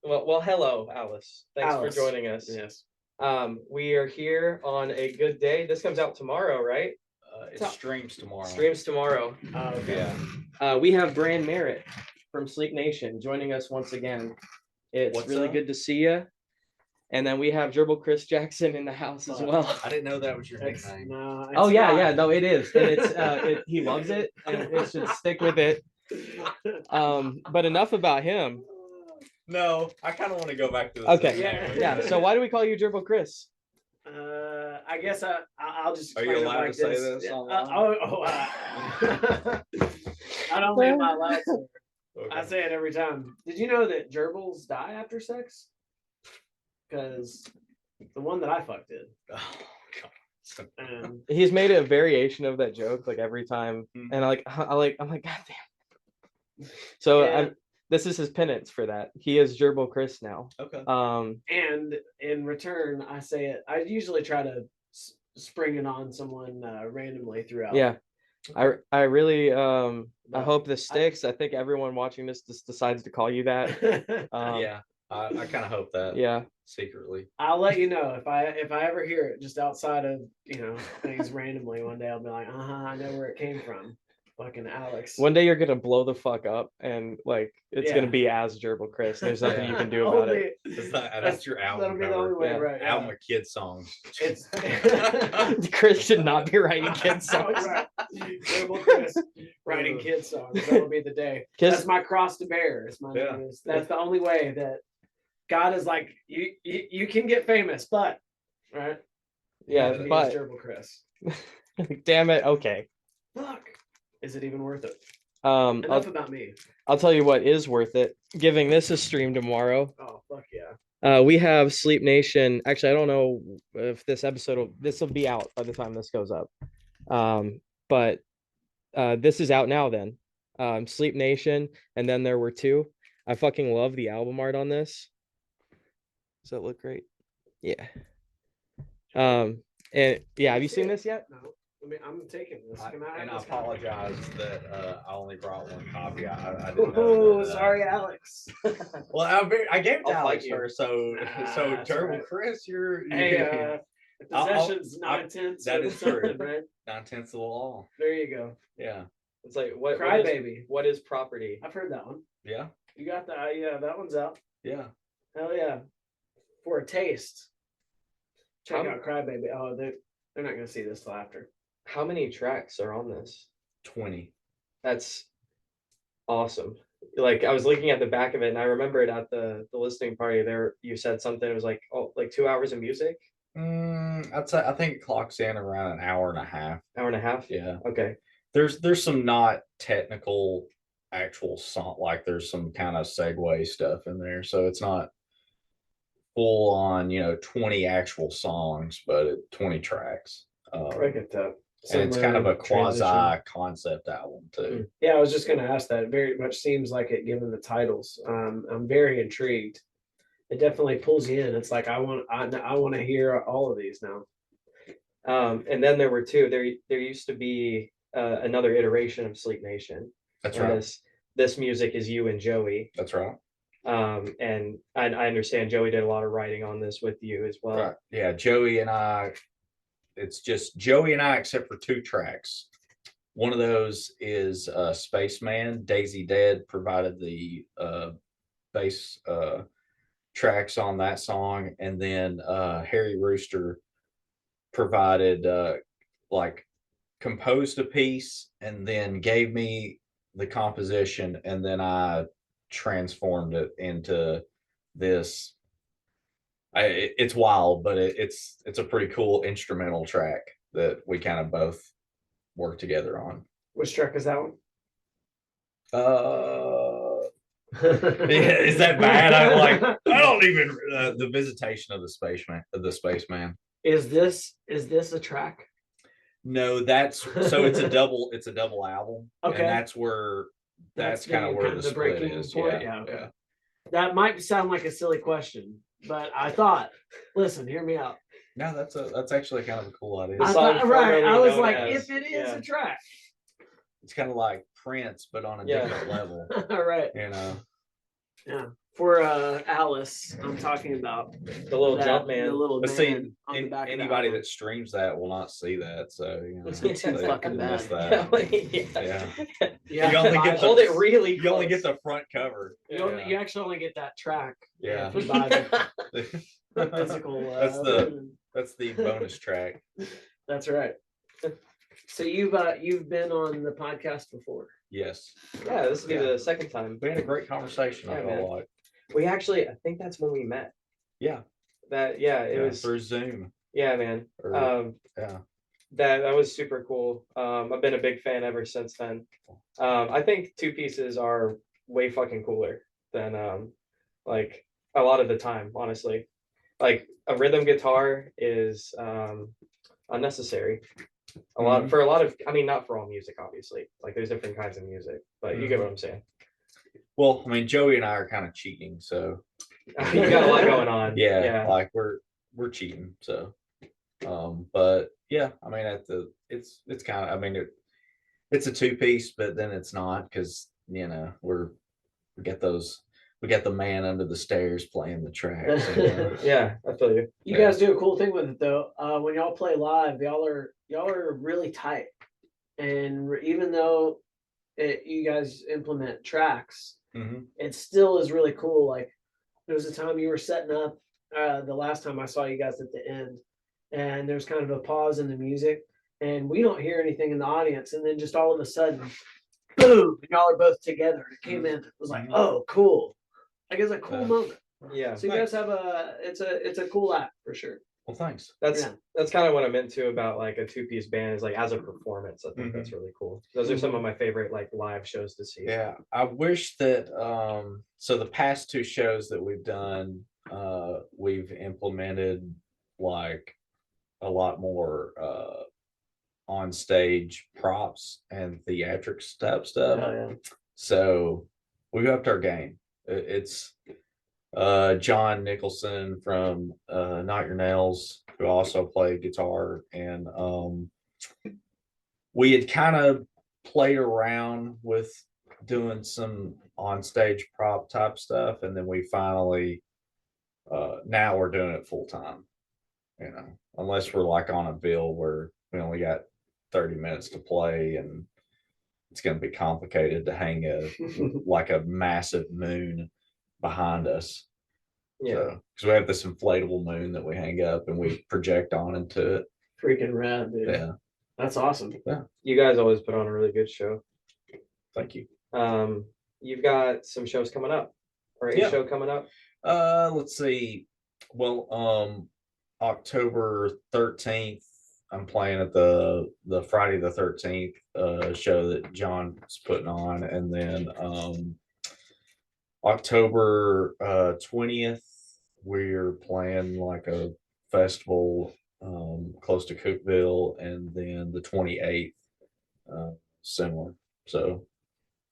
Well, hello, Alice. Thanks Alice. for joining us. Yes. We are here on a good day. This comes out tomorrow, right? It streams tomorrow. Streams tomorrow. Okay. Yeah. We have Bran Merritt from Sleep Nation joining us once again. It's What's really up? good to see you. And then we have Gerbil Chris Jackson in the house as well. I didn't know that was your It's, nickname. no, it's Oh yeah, not. yeah, no, it is, and it's he loves it, and it should stick with it. But enough about him. No, I kind of want to go back to the Okay, nickname. yeah. So why do we call you Gerbil Chris? I guess I'll just. Are you explain it allowed like to say this. this Yeah, online? Not only am I allowed to, Okay. I say it every time. Did you know that gerbils die after sex? Because the one that I fucked did. Oh, God. And He's made a variation of that joke like every time, Mhm. and I'm like, God damn. So Yeah. this is his penance for that. He is Gerbil Chris now. Okay. and in return, I say it. I usually try to spring it on someone randomly throughout. Yeah. I really I But hope this sticks. I think everyone watching this just decides to call you that. Yeah, I kind of hope that. Yeah. Secretly. I'll let you know if I ever hear it just outside of things randomly one day. I'll be like, I know where it came from. Fucking Alex. One day you're gonna blow the fuck up, and like it's Yeah. gonna be as Gerbil Chris. There's nothing you can do about it. That's your album That'll be the only cover. way, Yeah. right? Yeah. Album of kid songs. It's Chris should not be writing kids songs. Right. Gerbil Chris writing kids songs. That'll be the day. That's my cross to bear. It's my Yeah. That's the only way that God is like you can get famous, but right. Yeah, Be but Gerbil Chris. damn it. Okay. Fuck. Is it even worth it? Enough Enough about me. I'll tell you what is worth it. Giving this a stream tomorrow. Oh fuck yeah. We have Sleep Nation. Actually, I don't know if this will be out by the time this goes up. But this is out now then. Sleep Nation, and then there were two. I fucking love the album art on this. Does that look great? Yeah. And yeah, have you seen this yet? No. I mean, I'm taking this. Can I And I have this copy? apologize that I only brought one copy. I didn't know Oh, that, sorry, Alex. Well, I gave it to I'll fight Alex you. first, so That's Gerbil right. Chris, you're Hey, I'll- possession's I'll- 9/10. that is true. Right? 9/10 of the law. There you go. Yeah, It's like what? Crybaby. What is property? I've heard that one. yeah, You got that? Yeah, that one's out. yeah. Hell yeah. For a taste. Check Um, out Crybaby. Oh, they're not gonna see this till after. How many tracks are on this? 20. That's awesome. Like I was looking at the back of it, and I remember it at the listening party. There, you said something. It was like, oh, like 2 hours of music. I'd say I think it clocks in around an hour and a half. Hour and a half. Yeah. Okay. There's some not technical actual song, like there's some kind of segue stuff in there, so it's not full on 20 actual sons, but 20 tracks. Break it up. And it's kind of a Transition. quasi concept album too. Yeah, I was just gonna ask that. It very much seems like it, given the titles. I'm very intrigued. It definitely pulls you in. It's like I want to hear all of these now. And then there were two. There used to be another iteration of Sleep Nation. That's And right. This music is you and Joey. That's right. And I understand Joey did a lot of writing on this with you as well. Right. Yeah, Joey and I. It's just Joey and I, except for 2 tracks. One of those is Spaceman. Daisy Dead provided the bass tracks on that song, and then Harry Rooster provided like composed a piece and then gave me the composition, and then I transformed it into this. It's wild, but it's a pretty cool instrumental track that we kind of both work together on. Which track is that one? Yeah, is that bad? I don't even the Visitation of the Spaceman. Is this a track? No, that's so it's a double album. Okay. And that's where that's kind of where the split breaking is. point? Yeah, Okay. yeah. That might sound like a silly question, but I thought, listen, hear me out. No, that's actually kind of a cool idea. The I song thought, right. I formerly was known like, as- if it is yeah. a track. It's kind of like Prince, but on a Yeah. different level. All right. You know. Yeah. For Alice, I'm talking about The little jump man. the little But man see, on the back of the anybody album. that streams that will not see that. So It's they too fucking miss bad. that. Yeah. Yeah, You only I get hold it really You only close. get the front cover. you actually only get that track. Yeah. If you buy the physical. That's the bonus track. That's right. So you've been on the podcast before. Yes. Yeah, this will be the second time. We had a great conversation. I Yeah, feel man. like. We actually, I think that's when we met. Yeah. It was through Zoom. Yeah, man. Yeah. That was super cool. I've been a big fan ever since then. I think two pieces are way fucking cooler than like a lot of the time, honestly. Like a rhythm guitar is unnecessary. For a lot of, I mean, not for all music, obviously. Like there's different kinds of music, but you get what I'm saying. Well, I mean, Joey and I are kind of cheating, so You got a lot going on. yeah, like we're cheating. So, but yeah, I mean, it's kind of, I mean, it's a two piece, but then it's not because we get the man under the stairs playing the tracks. Yeah, I feel you. You guys do a cool thing with it though. When y'all play live, y'all are really tight, and even though you guys implement tracks, it still is really cool. Like there was a time you were setting up. The last time I saw you guys at the end, and there's kind of a pause in the music, and we don't hear anything in the audience, and then just all of a sudden, boom! And y'all are both together. It came in. It was like, oh, cool. Like it's a cool moment. Yeah. So you guys have it's a cool act for sure. Well, thanks. That's kind of what I'm into about like a two-piece band is like as a performance. I think that's really cool. Those are some of my favorite like live shows to see. Yeah, I wish that so the past two shows that we've done, we've implemented like a lot more on stage props and theatrics type stuff. Oh, yeah. So we've upped our game. It's John Nicholson from Not Your Nails, who also played guitar, and we had kind of played around with doing some on stage prop type stuff, and then we finally now we're doing it full time. Unless we're like on a bill where we only got 30 minutes to play, and it's going to be complicated to hang like a massive moon behind us. Yeah, because we have this inflatable moon that we hang up and we project on into it. Freaking rad, dude. Yeah, that's awesome. Yeah, you guys always put on a really good show. Thank you. You've got some shows coming up, or a show coming up. Let's see. Well, October 13th, I'm playing at the Friday the 13th show that John's putting on, and then October 20th, we're playing like a festival close to Cookville, and then the 28th, similar. So,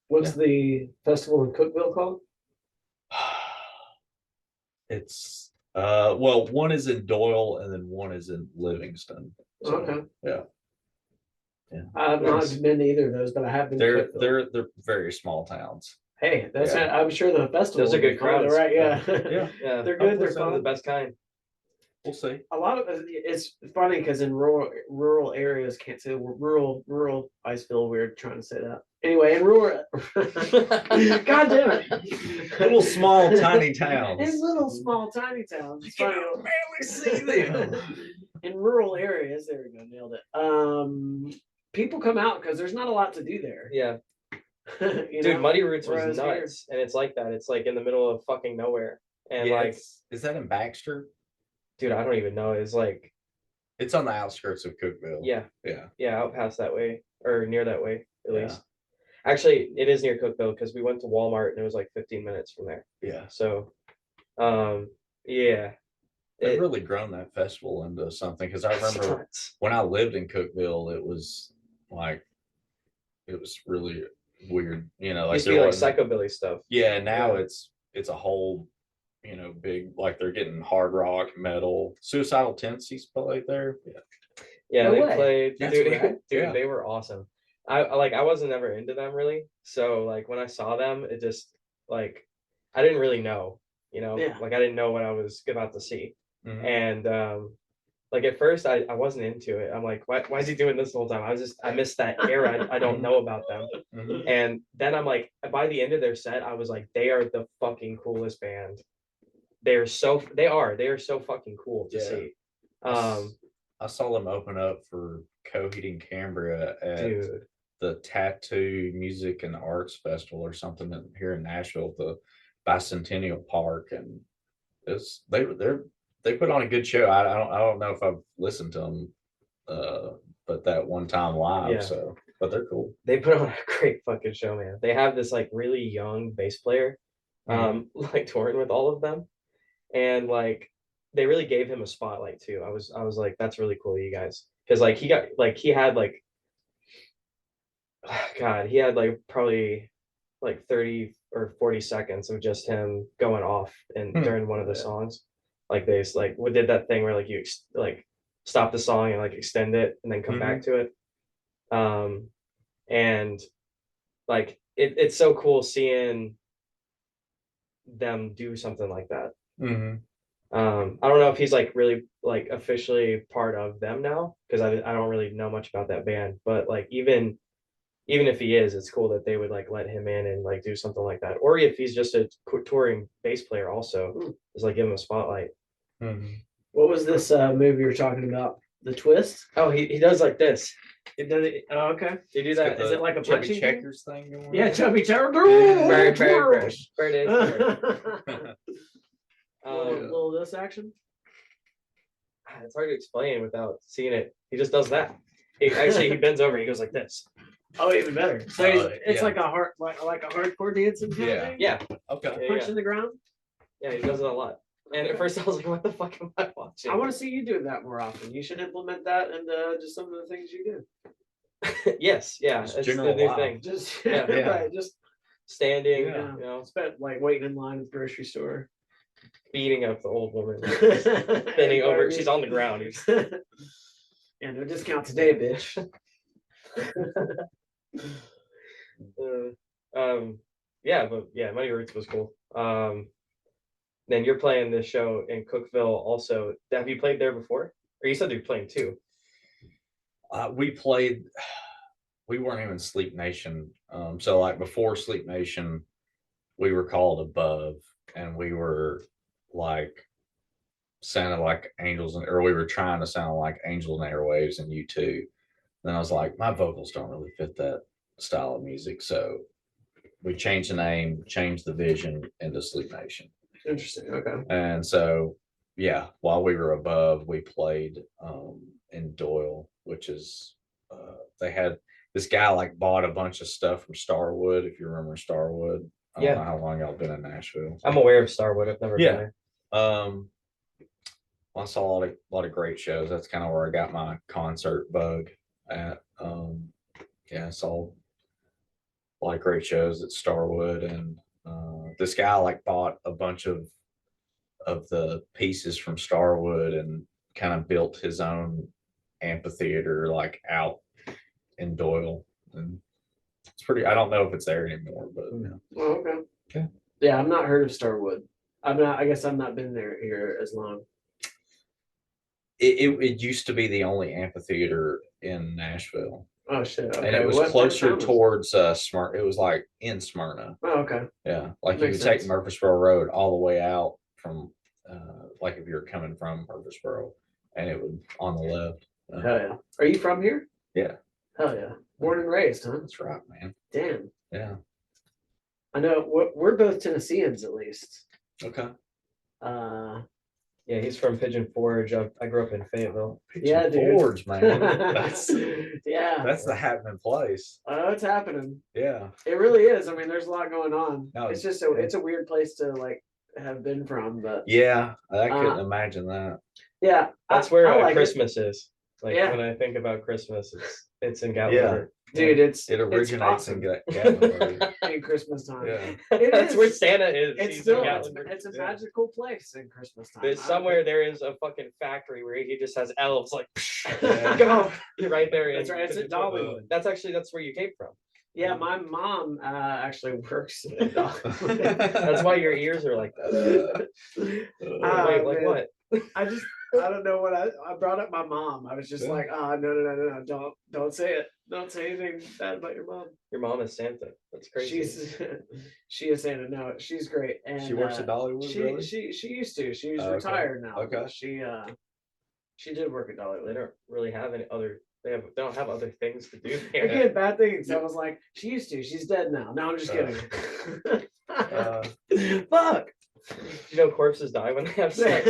what's the festival in Cookville called? It's well, one is in Doyle, and then one is in Livingston. So, Okay. Yeah. I've not been to either of those, but I have been. They're very small towns. Hey, that's I'm sure the festival. Those are good crowds, right? Yeah, yeah, they're good. They're fun. The best kind. We'll see. A lot of it's funny because in rural areas, can't say rural. I feel weird trying to say that. Anyway, in rural, God damn it, little small tiny towns. In little small tiny towns, you can barely see them. In rural areas, there we go, nailed it. People come out because there's not a lot to do there. Yeah. Dude, Muddy Roots was nuts, and it's like that. It's like in the middle of fucking nowhere, and like, is that in Baxter? Dude, I don't even know. It's like, it's on the outskirts of Cookville. Yeah, out past that way, or near that way, at least. Actually, it is near Cookville because we went to Walmart and it was like 15 minutes from there. Yeah. So, yeah. They've really grown that festival into something, because I remember when I lived in Cookville, it was like, it was really weird, like used to be like psychobilly stuff. Yeah, now it's a whole, big, like they're getting hard rock, metal. Suicidal Tendencies play there. Yeah, No they way. played. That's Dude, right. dude, they were awesome. I wasn't ever into them really. So like when I saw them, it just like I didn't really know. you know, Yeah. like I didn't know what I was about to see. Mhm. And like at first I wasn't into it. I'm like, why is he doing this the whole time? I missed that era. I don't know about them. Mhm. And then I'm like, by the end of their set, I was like, they are the fucking coolest band. They are so fucking cool to Yeah. see. I saw them open up for Coheed and Cambria at Dude, the Tattoo Music and Arts Festival or something here in Nashville, the Bicentennial Park, and they put on a good show. I don't know if I've listened to them, but that one time live. Yeah. So, but they're cool. they put on a great fucking show, man. They have this like really young bass player, like touring with all of them, and like they really gave him a spotlight too. I was like, that's really cool, you guys, because like he had like God, he had like probably like 30 or 40 seconds of just him going off and during one of the songs. Like they like we did that thing where like you like stop the song and like extend it and then come back to it. And like it's so cool seeing them do something like that. I don't know if he's like really like officially part of them now because I don't really know much about that band, but like even if he is, it's cool that they would like let him in and like do something like that. Or if he's just a touring bass player, also is like give him a spotlight. What was this movie you're talking about? The Twist? Oh, he does like this. It does it. Oh, okay. They do that. Is it like a Chubby punching thing? Checkers thing? Going on? Yeah, Chubby Checker. Very, Little this action. It's hard to explain without seeing it. He just does that. He bends over. He goes like this. Oh, even better. So it's yeah. like a hardcore dancing kind of thing? Yeah. Okay. Punching the ground. Yeah, he does it a lot. And at first I was like, what the fuck am I watching? I want to see you do that more often. You should implement that into just some of the things you do. Yes, yeah. Just It's the general new life. thing. Just Yeah. right, just Standing, Yeah. you know, spent like waiting in line at the grocery store. beating up the old woman. Bending over. She's on the ground. Yeah, no discount today, bitch. Yeah, but yeah, Muddy Roots was cool. Then you're playing this show in Cookeville also. Have you played there before? Or you said you're playing too? We played. We weren't even Sleep Nation. So like before Sleep Nation, we were called Above, and we were like sounded like angels, or we were trying to sound like Angels and Airwaves and U2. Then I was like, my vocals don't really fit that style of music, so we changed the name, changed the vision into Sleep Nation. Interesting. Okay. And so, yeah, while we were Above, we played in Doyle, which is they had this guy like bought a bunch of stuff from Starwood. If you remember Starwood, I don't know how long y'all been in Nashville. I'm aware of Starwood. I've never been there. I saw a lot of great shows. That's kind of where I got my concert bug at. Yeah, I saw a lot of great shows at Starwood, and this guy like bought a bunch of the pieces from Starwood and kind of built his own amphitheater like out in Doyle, and it's pretty. I don't know if it's there anymore, but Oh, okay. Okay. Yeah, I've not heard of Starwood. I guess I've not been there here as long. it used to be the only amphitheater in Nashville. Oh shit. Okay. And it was What closer town was- towards Smyrna. It was like in Smyrna. Oh, okay. Yeah, like you Makes could take sense. Murfreesboro Road all the way out from, like if you're coming from Murfreesboro, and it would on the left. Hell yeah. Are you from here? Yeah, Hell yeah. Born and raised, huh? that's right, man. Damn. Yeah. I know we're both Tennesseans at least. Okay. Yeah, he's from Pigeon Forge. I grew up in Fayetteville. Yeah, dude. Forge, man. That's Yeah. that's the happening place. Oh, it's happening. Yeah. It really is. I mean, there's a lot going on. No, it's just it's a weird place to like have been from, but Yeah, I couldn't imagine that. yeah, That's where I like it. Christmas is. Like Yeah. when I think about Christmas, it's in Gatlinburg. Dude, It originates awesome. in Gatlinburg. in Christmas time. Yeah. It That's is. where Santa is. It's He's still in it's, Gatlinburg. it's a Yeah. magical place in Christmas time. There's somewhere there is a fucking factory where he just has elves like Yeah. go right there. That's right. It's at Dollywood. That's where you came from. Yeah, my mom actually works. That's why your ears are like that. Wait, like man. what? I don't know what I brought up my mom. I was just like, oh no, don't say it. Don't say anything bad about your mom. Your mom is Santa. That's crazy. She is Santa. No, she's great. And She works at Dollywood, really? She used to. She's Okay. retired now. Okay. But she did work at Dollywood. They don't really have any other. They don't have other things to do I here. get bad things. I was like, she used to. She's dead now. No, I'm just kidding. Fuck. You know, corpses die when they have sex.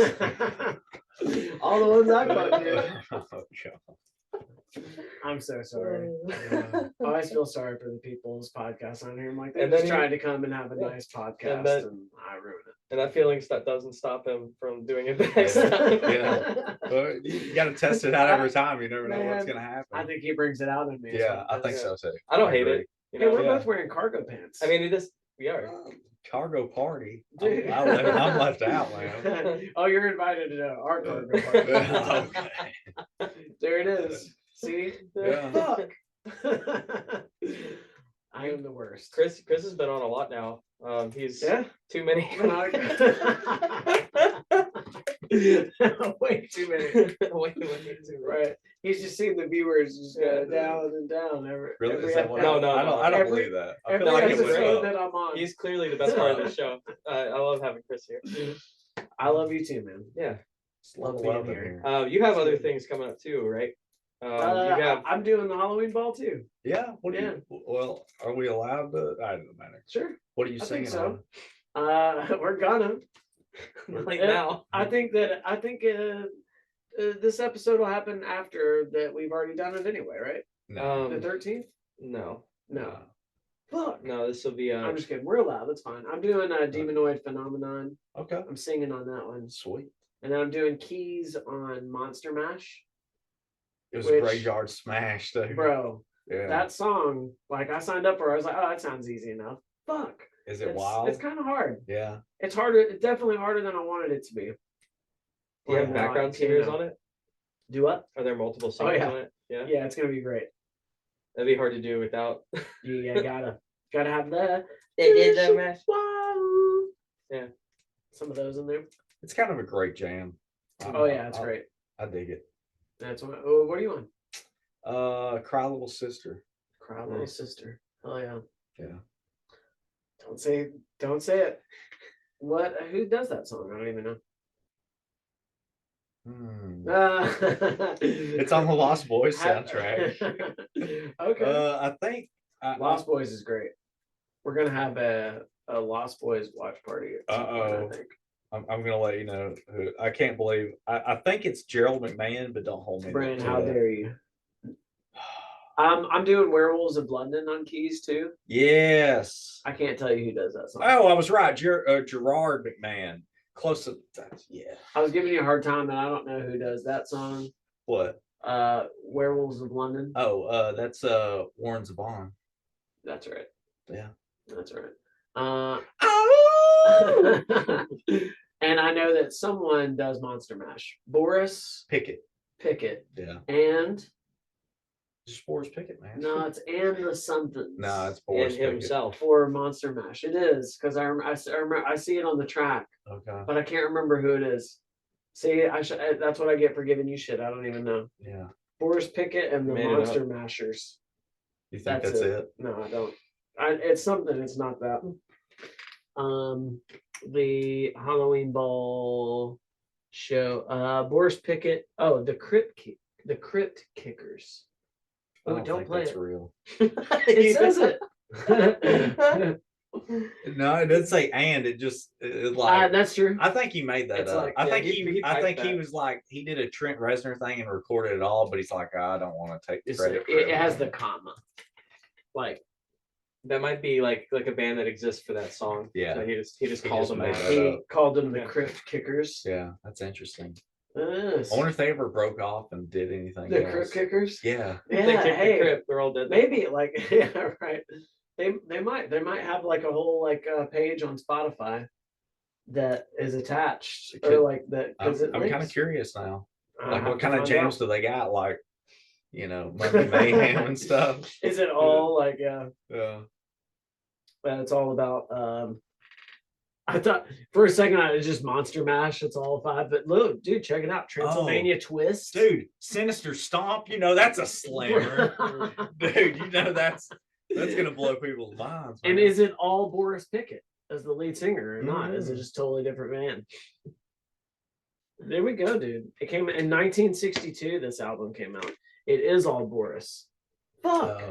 All the ones I fucked, dude. Oh, God. I'm so sorry. I always feel sorry for the people's podcasts on here. I'm like, they're And just then trying to come and have a nice podcast, and, I ruin it. And that feeling that doesn't stop him from doing it the next time. Yeah. Well, you got to test it out every time. You never know what's Man, gonna happen. I think he brings it out in me. is Yeah, what I it think is. so too. I don't hate agree. it. You Hey, know? we're Yeah. both wearing cargo pants. I mean, it is. We are. Cargo party. Dude. I'm left out, man. Oh, you're invited to our cargo party. Okay. There it is. See? Yeah. Fuck. I am the worst. Chris has been on a lot now. He's Yeah. too many. Way too many. Way too many. Right. He's just seen the viewers just go down and down every. Really? Every Is that what? No, I don't every- believe that. I Every feel like it was episode up. that I'm on. He's clearly the best part of the show. I love having Chris here. I love you too, man. Yeah. Just love being love in here. here. You have other things coming up too, right? You have. I'm doing the Halloween ball too. Yeah. What do you? Well, are we allowed to? I don't know. Sure. What are you I think singing so. on? We're gonna. Like Yeah, now. I think this episode will happen after that. We've already done it anyway, right? No. The 13th? No. No. Fuck. No, this will be I'm just kidding. We're allowed. That's fine. I'm doing a Demonoid Phenomenon. Okay. I'm singing on that one. Sweet. And then I'm doing keys on Monster Mash. It was Which- a graveyard smash, too. Bro, Yeah. that song, like I signed up for it, I was like, oh, that sounds easy enough. Fuck. Is it wild? It's kind of hard. Yeah. It's harder. It's definitely harder than I wanted it to be. Do you have Like, background singers on it? Do what? Are there multiple singers yeah. on it? Yeah. Yeah, it's gonna be great. That'd be hard to do without. Yeah, gotta have that. Wow. Yeah. Some of those in there. It's kind of a great jam. Oh yeah, it's great. I dig it. That's what. Oh, what are you on? Cry Little Sister. Cry Little Sister. Oh yeah. Yeah. Don't say it. What? Who does that song? I don't even know. It's on the Lost Boys soundtrack. Okay. I think Lost Boys is great. We're gonna have a Lost Boys watch party. At some point, Uh-oh. I think. I'm gonna let you know who. I can't believe. I think it's Gerald McMahon, but don't hold me. Bran, to how that. dare you? I'm doing Werewolves of London on keys too. Yes. I can't tell you who does that song. Oh, I was right. Gerard McMahon. Close to that. Yeah. I was giving you a hard time, and I don't know who does that song. What? Werewolves of London. Oh, that's Warren Zevon. That's right. Yeah. That's right. Oh! And I know that someone does Monster Mash. Boris Pickett. Yeah. and Just Boris Pickett, man. no, it's and the somethings. No, it's And Boris Pickett. himself. for Monster Mash. It is because I remember I see it on the track, Okay. but I can't remember who it is. See, that's what I get for giving you shit. I don't even know. Yeah. Boris Pickett and the Made it Monster Mashers. You think That's that's it? No, I don't. It's something. It's not that. The Halloween Ball show. Boris Pickett. Oh, the Crypt Kickers. I Oh, don't don't think play that's it. real. It says it. No, it didn't say and. It just like. That's true. I think he made that It's up. like- I yeah, think he I typed think he that. was like he did a Trent Reznor thing and recorded it all, but he's like, I don't want to take the It credit. For has the everything." comma. Like That might be like a band that exists for that song. Yeah. So he just He calls just them made that. that he up. called them the Yeah. Crypt Kickers. Yeah, that's interesting. Yes. I wonder if they ever broke off and did anything. The else. Crypt Kickers. Yeah. Yeah. They kicked Hey. the crypt. We're all dead. Maybe like yeah, right. They might have like a whole like page on Spotify that is attached It or could- like that I'm because it kind of links. curious now. I Like, have what to kind of find jams out. do they got? Like, you know, Monday Mayhem and stuff. Is it all like Yeah. but it's all about I thought for a second it was just Monster Mash, it's all 5, but look, dude, check it out. Transylvania Twist. Dude, Sinister Stomp, you know, that's a slammer. Dude, you know that's gonna blow people's minds. And man. is it all Boris Pickett as the lead singer or not? Is it Mm. just totally different band? There we go, dude. It came in 1962. This album came out. It is all Boris. Fuck.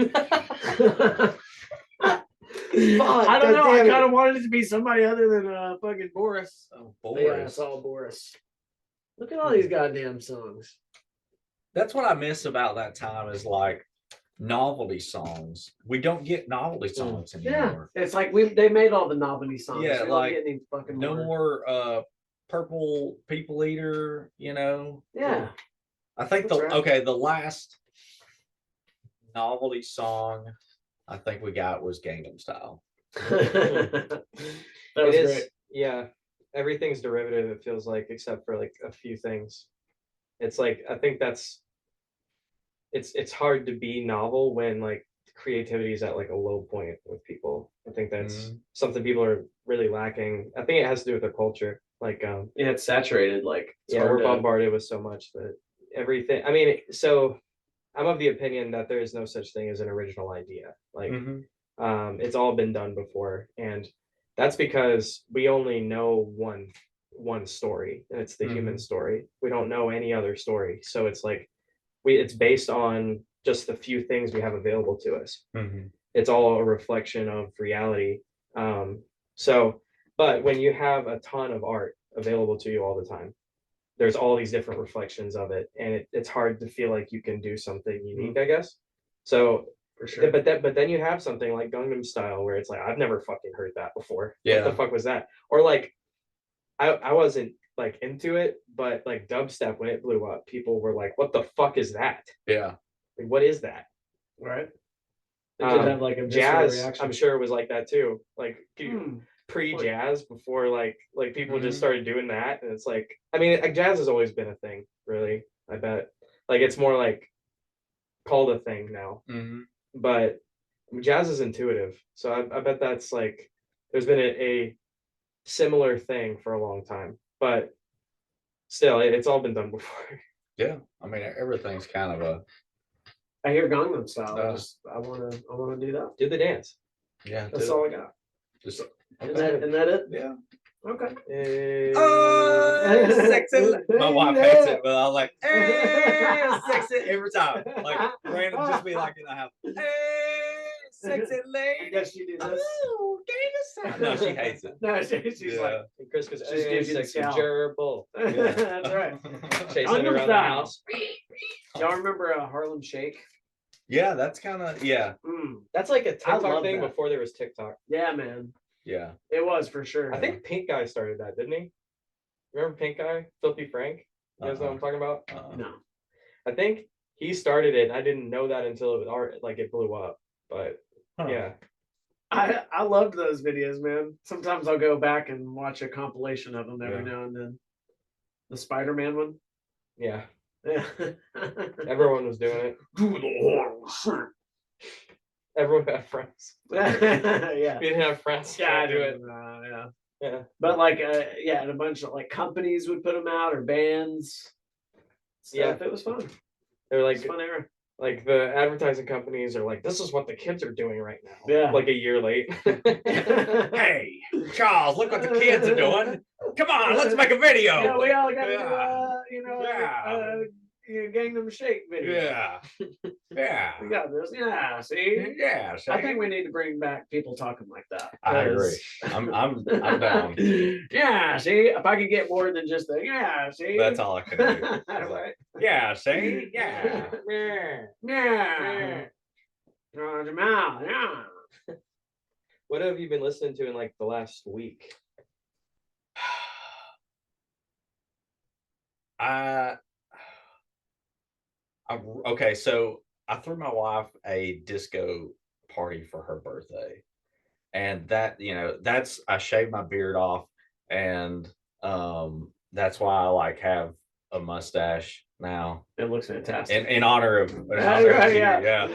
Oh. I don't know. I goddamn it. kind of wanted it to be somebody other than fucking Boris. Oh, But yeah, it's Boris. all Boris. Look at all these goddamn songs. That's what I miss about that time is like novelty songs. We don't get novelty songs Yeah, anymore. it's like they made all the novelty songs. Yeah, We don't like, get any fucking No more Purple People Eater, you know. Yeah. I think That's right. the last novelty song I think we got was Gangnam Style. That It was is, great. yeah. Everything's derivative, it feels like, except for like a few things. It's like I think that's it's hard to be novel when like creativity is at like a low point with people. I think that's something people are really lacking. I think it has to do with their culture. Like Yeah, it's saturated. Like it's yeah, hard we're to- bombarded with so much that everything. I mean, so I'm of the opinion that there is no such thing as an original idea. Like it's all been done before, and that's because we only know one story, and it's the human story. We don't know any other story, so it's like it's based on just the few things we have available to us. It's all a reflection of reality. So but when you have a ton of art available to you all the time, there's all these different reflections of it, and it's hard to feel like you can do something unique, I guess. So for sure. but then you have something like Gangnam Style where it's like I've never fucking heard that before. Yeah. What the fuck was that? Or like I wasn't like into it, but like dubstep when it blew up, people were like, "What the fuck is that? Yeah. Like, what is that?" Right. It did have like a visceral Jazz, reaction. I'm sure it was like that too. Like Hmm. pre-jazz, before like people just started doing that, and it's like I mean, like, jazz has always been a thing, really. I bet like it's more like called a thing now, but jazz is intuitive, so I bet that's like there's been a similar thing for a long time, but still, it's all been done before. Yeah. I mean, everything's kind of a I hear Gangnam Style. Uh, I wanna do that. Do the dance. yeah. That's all I got. Just Isn't that it? yeah. Okay. Sexy. My wife hates it, but I'm like, hey, sexy every time. Like random, just be like in the house. Hey, sexy I lady. guess you do this. Oh, no, she hates it. No, she's Yeah. And Chris goes, Just "Hey, gives you the sexy scowl." gerbil," like, that's right. chasing it Gangnam around the Style. house. Y'all remember Harlem Shake? Yeah, that's kind of yeah. That's like a I TikTok love thing that. before there was TikTok. Yeah, man. Yeah. It was for sure. I think Pink Guy started that, didn't he? Remember Pink Guy? Filthy Frank? You guys know what I'm talking about? No. I think he started it. I didn't know that until it was like it blew up. But yeah. I loved those videos, man. Sometimes I'll go back and watch a compilation of them every Yeah. now and then. The Spider-Man one. Yeah. Yeah. Everyone was doing it. Everyone had friends. Yeah. We didn't have friends. Yeah, I Can't do it. Yeah. Yeah. But like, yeah, and a bunch of like companies would put them out or bands. Yeah. Stuff. It was fun. They're It like was a fun era. like the advertising companies are like, this is what the kids are doing right now. Yeah. Like a year late. Hey, Charles, look what the kids are doing. Come on, let's make a video. Yeah, we all got to Yeah. do, Gangnam Shake video. Yeah. Yeah. We got this. Yeah, see? Yeah. I think we need to bring back people talking like that. I agree. I'm down. Yeah, see? If I could get more than just the yeah, see? That's all I can do. Right. Yeah, see? Yeah. Yeah. Jamal, yeah. What have you been listening to in like the last week? Okay, so I threw my wife a disco party for her birthday. And that, that's I shaved my beard off, and that's why I like have a mustache now. It looks fantastic. In honor of, Right, you, yeah.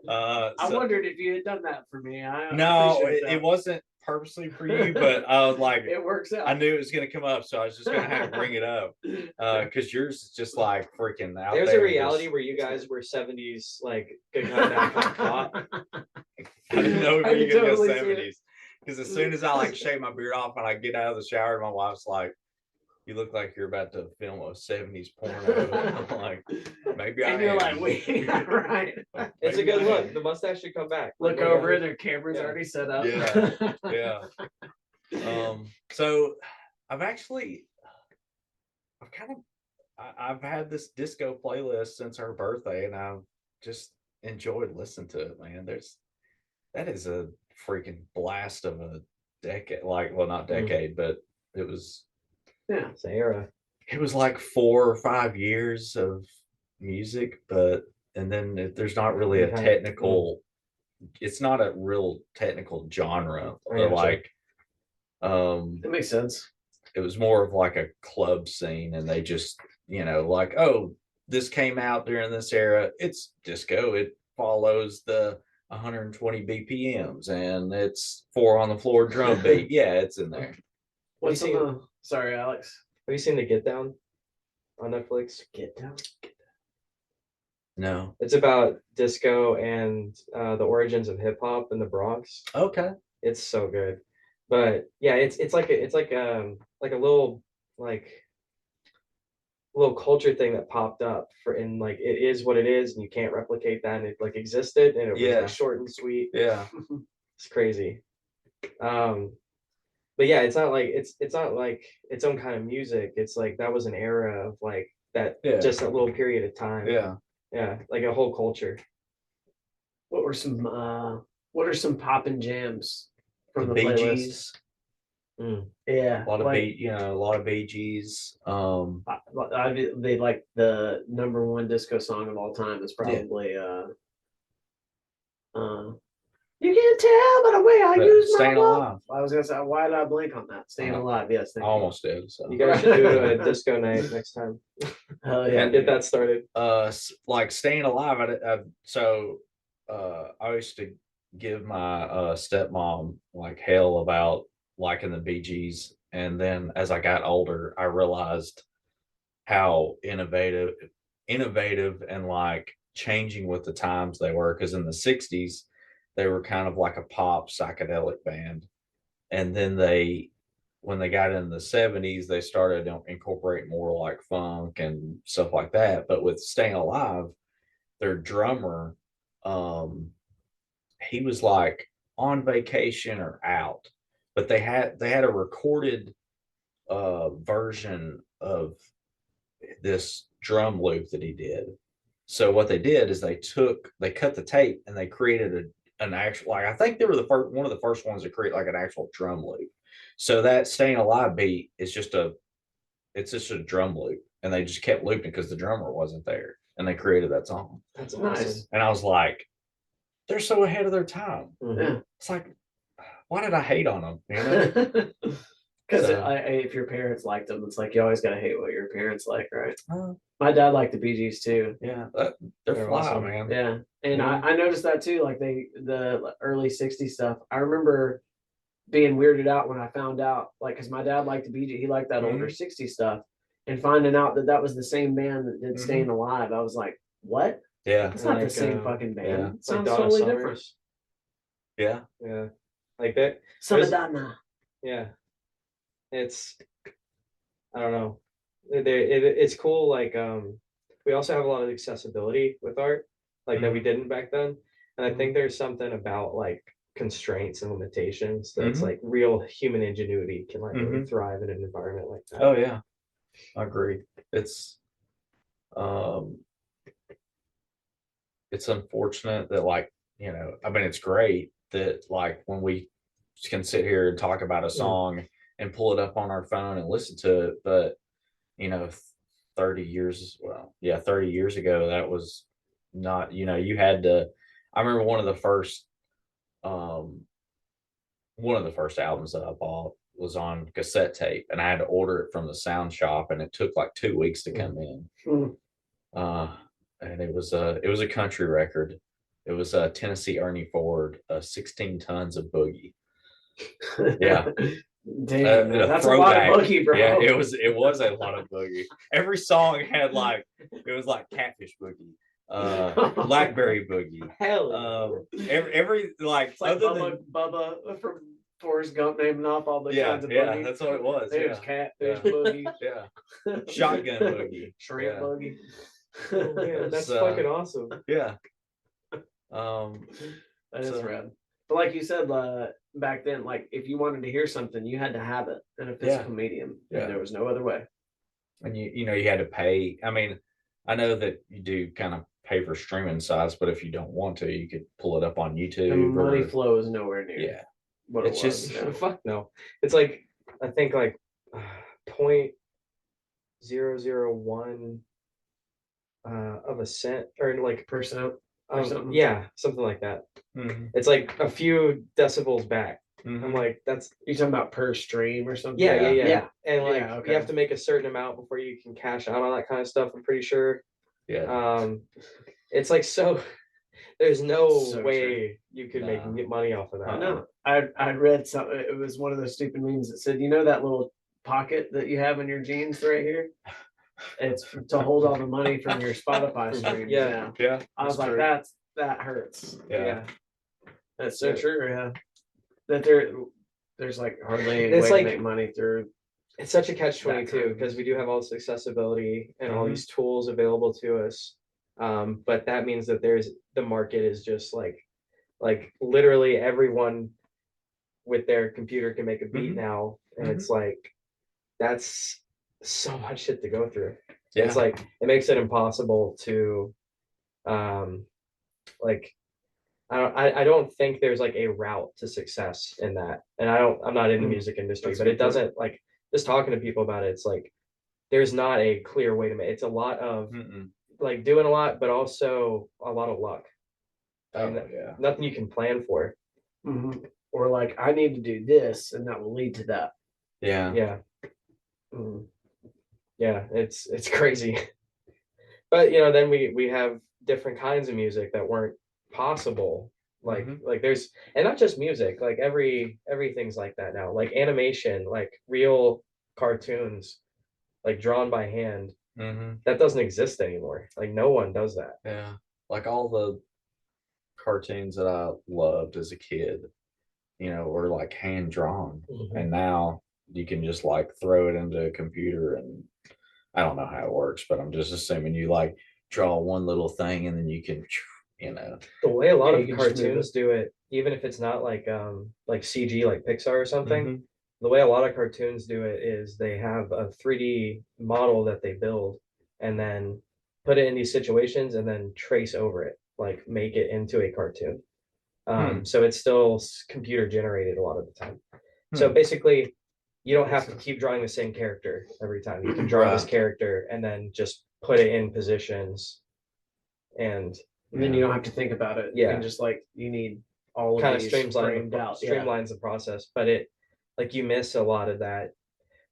I so- wondered if you had done that for me. I no, appreciate it that. wasn't purposely for you, but I was like, It works out. I knew it was gonna come up, so I was just gonna have to bring it up. Because yours is just like freaking out There's there a and reality just- where you guys were 70s like good guy bad cop cop. I didn't know I if you can were gonna go totally see it. 70s. Because as soon as I like shave my beard off and I get out of the shower, my wife's like, "You look like you're about to film a 70s porno." I'm like, maybe I And you're am. like, wait, right. It's a Maybe good I look. am. The mustache should come back. Look Yeah. over, their camera's Yeah. already set up. Yeah. So I've actually, I've had this disco playlist since her birthday, and I've just enjoyed listening to it, man. That is a freaking blast of a decade, like, well, not decade, but it was Yeah. It's an era. it was like 4 or 5 years of music, but and then there's not really a Okay. technical, it's not a real technical genre, I gotcha. like That makes sense. it was more of like a club scene, and they just, like, oh, this came out during this era, it's disco, it follows the 120 BPMs and it's 4 on the floor drum beat. Yeah, it's in there. What's you on seen- the? Sorry, Alex. Have you seen the Get Down on Netflix? Get down. No. It's about disco and the origins of hip hop in the Bronx. Okay. It's so good. But yeah, it's like a little culture thing that popped up for, and like it is what it is, and you can't replicate that, and it like existed, and it was Yeah. like short and sweet. Yeah. It's crazy. But yeah, it's not like its own kind of music. It's like that was an era of like that, Yeah. just a little period of time. Yeah. Yeah, like a whole culture. What are some poppin' jams from the Bee playlist? Gees. Yeah, A lot of like, a lot of Bee Gees. they like the #1 disco song of all time is probably you can't tell by the way I use my Staying love. Alive. I was gonna say, why did I blank on that? Staying Alive, yes, I thank you. almost did. So. You guys should do a disco night next time. Hell yeah. And get that started. Like Staying Alive. I used to give my stepmom like hell about liking the Bee Gees, and then as I got older, I realized how innovative and like changing with the times they were, because in the 60s they were kind of like a pop psychedelic band, and then when they got into the 70s they started to incorporate more like funk and stuff like that. But with Staying Alive, their drummer, he was like on vacation or out, but they had a recorded version of this drum loop that he did. So what they did is they cut the tape and they created an actual, like, I think they were one of the first ones to create like an actual drum loop. So that Staying Alive beat is just a drum loop, and they just kept looping because the drummer wasn't there, and they created that song. That's Nice. awesome. And I was like, they're so ahead of their time. Mhm. It's like, why did I hate on them? You know? Because So- if your parents liked them, it's like you always gotta hate what your parents like, right? Uh, My dad liked the Bee Gees too. yeah, They're they're fly, awesome. man. Yeah, and Yeah. I noticed that too. Like the early '60s stuff. I remember being weirded out when I found out, like, because my dad liked the Bee Gees, he liked that older '60s stuff, and finding out that was the same band that did Staying Alive, I was like, what? Yeah, It's not the Like, same fucking band. yeah. It Like sounds Donna totally Summers. different. yeah. Yeah, like that. Son There's- of Donna. Yeah, it's, I don't know. It's cool. Like we also have a lot of accessibility with art, like that we didn't back then. And I think there's something about like constraints and limitations that's Mhm. like real human ingenuity can like really Mhm. thrive in an environment like that. Oh yeah, I agree. Um, it's unfortunate that, like, I mean, it's great that like when we can sit here and talk about a song and pull it up on our phone and listen to it, but 30 years, well, yeah, 30 years ago, that was not, you had to, I remember one of the first albums that I bought was on cassette tape, and I had to order it from the sound shop, and it took like 2 weeks to come in. Mm. And it was a country record. It was Tennessee Ernie Ford, 16 tons of boogie. Yeah. Damn, man, A that's a lot of throwback. boogie, bro. Yeah, it was a lot of boogie. Every song had like it was like catfish boogie, blackberry boogie. Hell, Every like it's like other Bubba from Forrest Gump naming off all the kinds of yeah, boogie. that's what it was. There's Yeah, catfish yeah. boogie, Yeah, shotgun boogie, shrimp yeah. boogie. Oh, man, that's So, fucking awesome. Yeah. That is So- rad. But like you said, back then, like if you wanted to hear something, you had to have it in a physical medium. Yeah. And there was no other way. And you know you had to pay. I mean, I know that you do kind of pay for streaming sites, but if you don't want to, you could pull it up on The YouTube. money Or, flow is nowhere near yeah, what It's it was. just- yeah. Fuck no. It's like I think like 0.001 of a cent or like Percent. or something. yeah, something like that. Mhm, It's like a few decibels back. I'm mhm. like, that's You talking about per stream or something? yeah, yeah, Yeah. yeah. Yeah. And like Yeah, okay. you have to make a certain amount before you can cash out on that kind of stuff, I'm pretty sure. Yeah, It's like so there's no So way you could Nah. make money off of that. I know. I read something. It was one of those stupid memes that said, you know, that little pocket that you have in your jeans right here? It's to hold all the money from your Spotify streams. Yeah. Yeah. yeah. I was like, that hurts. Yeah. That's so Yeah. true. Yeah. That there's like hardly any It's way like- to make money through. It's such a That catch-22 kind of because we do have all this accessibility and all Mhm. these tools available to us. But that means that the market is just like literally everyone with their computer can make a beat Mhm. now. And Mhm. it's like that's so much shit to go through. Yeah. It's like it makes it impossible to like I don't think there's like a route to success in that. And I'm not in the Hmm. music industry, That's a but it good point. doesn't like just talking to people about it, it's like there's not a clear way to make it's a lot of Mm-mm. like doing a lot, but also a lot of luck. Oh yeah. Nothing you can plan for. Mhm. Or like, I need to do this, and that will lead to that. Yeah. Yeah. Mhm. Yeah, it's crazy. But then we have different kinds of music that weren't possible. Like Mhm. like there's and not just music, like everything's like that now. Like animation, like real cartoons, like drawn by hand. Hmm. That doesn't exist anymore. Like no one does that. Yeah. Like all the cartoons that I loved as a kid, were like hand drawn. And now you can just like throw it into a computer, and I don't know how it works, but I'm just assuming you like draw one little thing and then you can, The way a lot Yeah, of you can just move cartoons do it, even if it's not like CG like Pixar or something, Mhm. the way a lot of cartoons do it is they have a 3D model that they build and then put it in these situations and then trace over it, like make it into a cartoon. So it's still computer generated a lot of the time. So basically, you don't have to keep drawing the same character every time. You can draw this Right. character and then just put it in positions and And then you don't have to think about it. You Yeah. can just like, you need all of kind of these streamlines framed out. Yeah. the process, but it like you miss a lot of that.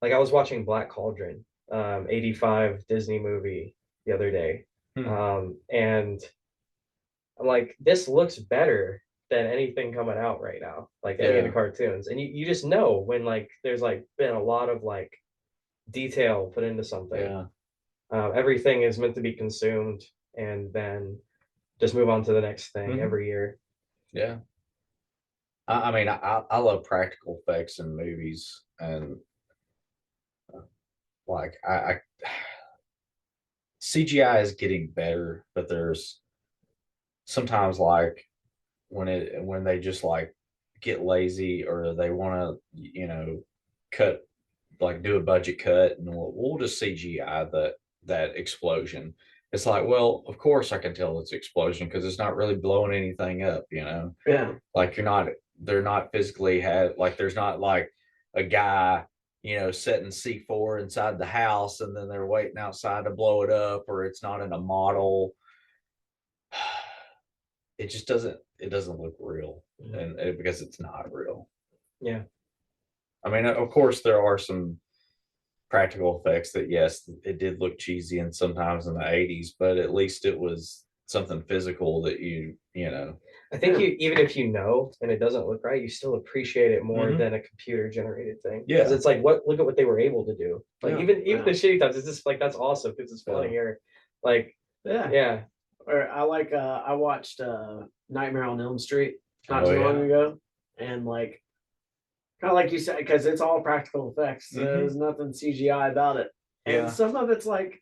Like I was watching Black Cauldron, 85 Disney movie the other day. And I'm like, this looks better than anything coming out right now, like any of the Yeah. cartoons. And you just know when like there's like been a lot of like detail put into something. Yeah. Everything is meant to be consumed and then just move on to the next thing Mhm. every year. Yeah. I mean, I love practical effects in movies, and like CGI is getting better, but there's sometimes like when they just like get lazy, or they want to cut, like do a budget cut, and we'll just CGI that explosion. It's like, well, of course I can tell it's explosion because it's not really blowing anything up, Yeah. like they're not physically like there's not like a guy setting C4 inside the house and then they're waiting outside to blow it up, or it's not in a model. It just doesn't look real, and because it's not real. Yeah. I mean, of course there are some practical effects that yes, it did look cheesy and sometimes in the 80s, but at least it was something physical that you know. I think you, even if you know and it doesn't look right, you still appreciate it more Mhm. than a computer generated thing. Yeah. Because it's like, look at what they were able to do. Like Yeah. even the shitty times, it's just like that's awesome because it's funny here. Like yeah. Or I watched Nightmare on Elm Street not Oh, too long yeah. ago, and like kind of like you said, because it's all practical effects. So Mhm. there's nothing CGI about it, and Yeah. some of it's like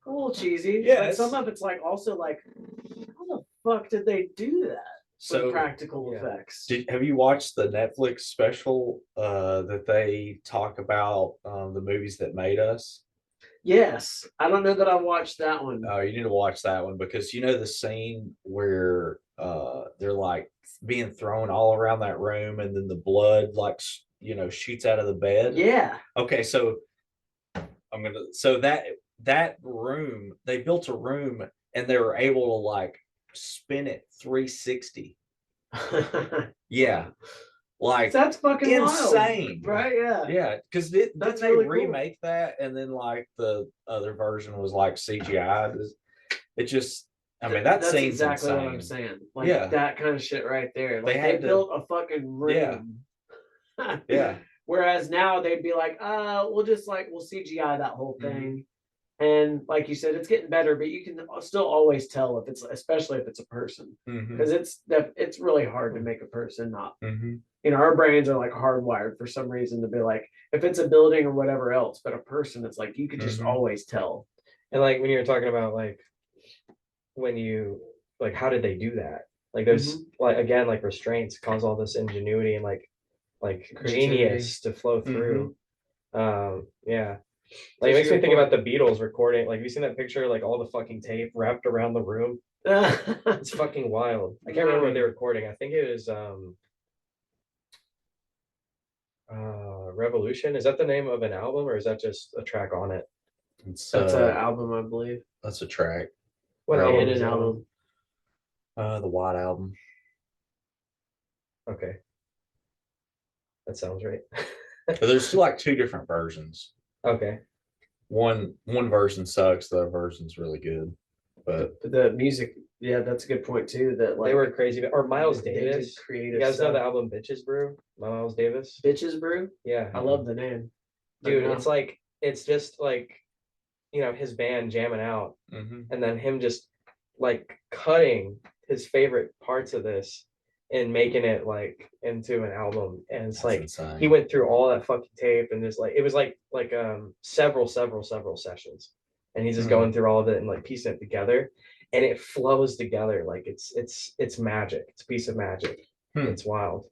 a little cheesy. Yeah, but some of it's like also like, how the fuck did they do that? So With practical yeah. effects. have you watched the Netflix special that they talk about the movies that made us? Yes, I don't know that I watched that one. Oh, you need to watch that one because you know the scene where they're like being thrown all around that room and then the blood like you know shoots out of the bed. Yeah. Okay, so that room, they built a room and they were able to like spin it 360. Yeah. Like That's fucking insane. wild, right? Yeah. Yeah, because didn't That's they really cool. remake that and then like the other version was like CGI? It just, I mean, that That's seems exactly what I'm insane. saying. Like Yeah. that kind of shit right there. Like They they had to- built a fucking room. Yeah. Whereas now they'd be like, we'll CGI that whole thing. And like you said, it's getting better, but you can still always tell if it's, especially if it's a person, Mhm. because it's really hard to make a person not. Mhm. You know, our brains are like hardwired for some reason to be like, if it's a building or whatever else, but a person, it's like you could just Mhm. always tell. And like when you're talking about like when you like how did they do that? Like there's like again like restraints cause all this ingenuity and like genius to flow through. Yeah. Like it makes me think about the Beatles recording. Like, have you seen that picture? Like all the fucking tape wrapped around the room. It's fucking wild. I can't remember what they were recording. I think it was Revolution. Is that the name of an album or is that just a track on it? It's That's an album, I believe. that's a track. What Right. album And is an that on? album. The White Album. Okay. That sounds right. But there's still like two different versions. Okay. One version sucks, the other version's really good. But The music, yeah, that's a good point too. That like They were crazy. Or Miles they did Davis. creative You guys know the stuff. album Bitches Brew by Miles Davis? Bitches Brew. Yeah. I love the name. Dude, it's like it's just like you know his band jamming out and then him just like cutting his favorite parts of this and making it like into an album. And it's that's like insane. he went through all that fucking tape and just like it was like several sessions. And he's just going through all of it and like piecing it together. And it flows together like it's magic. It's a piece of magic. It's wild.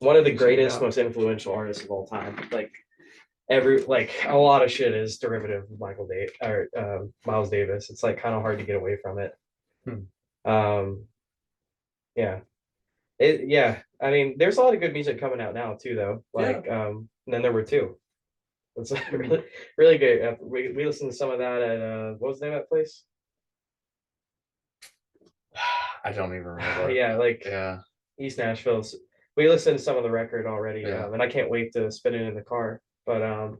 One of the greatest, most influential artists of all time. Like a lot of shit is derivative of Miles Davis. It's like kind of hard to get away from it. Yeah. I mean, there's a lot of good music coming out now too, though. Like, and then there were two. It's really, really good. We listened to some of that at what was the name of that place? I don't even remember. Yeah, East Nashville. We listened to some of the record already, and I can't wait to spin it in the car. But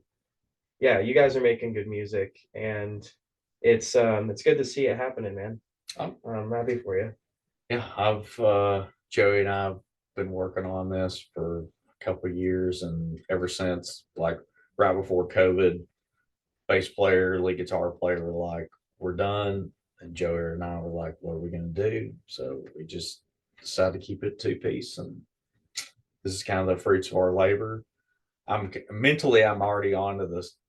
yeah, you guys are making good music, and it's good to see it happening, man. I'm happy for you. Yeah, Joey and I've been working on this for a couple of years, and ever since, like right before COVID, bass player, lead guitar player were like, "We're done," and Joey and I were like, "What are we gonna do?" So we just decided to keep it 2-piece, and this is kind of the fruits of our labor. I'm already on to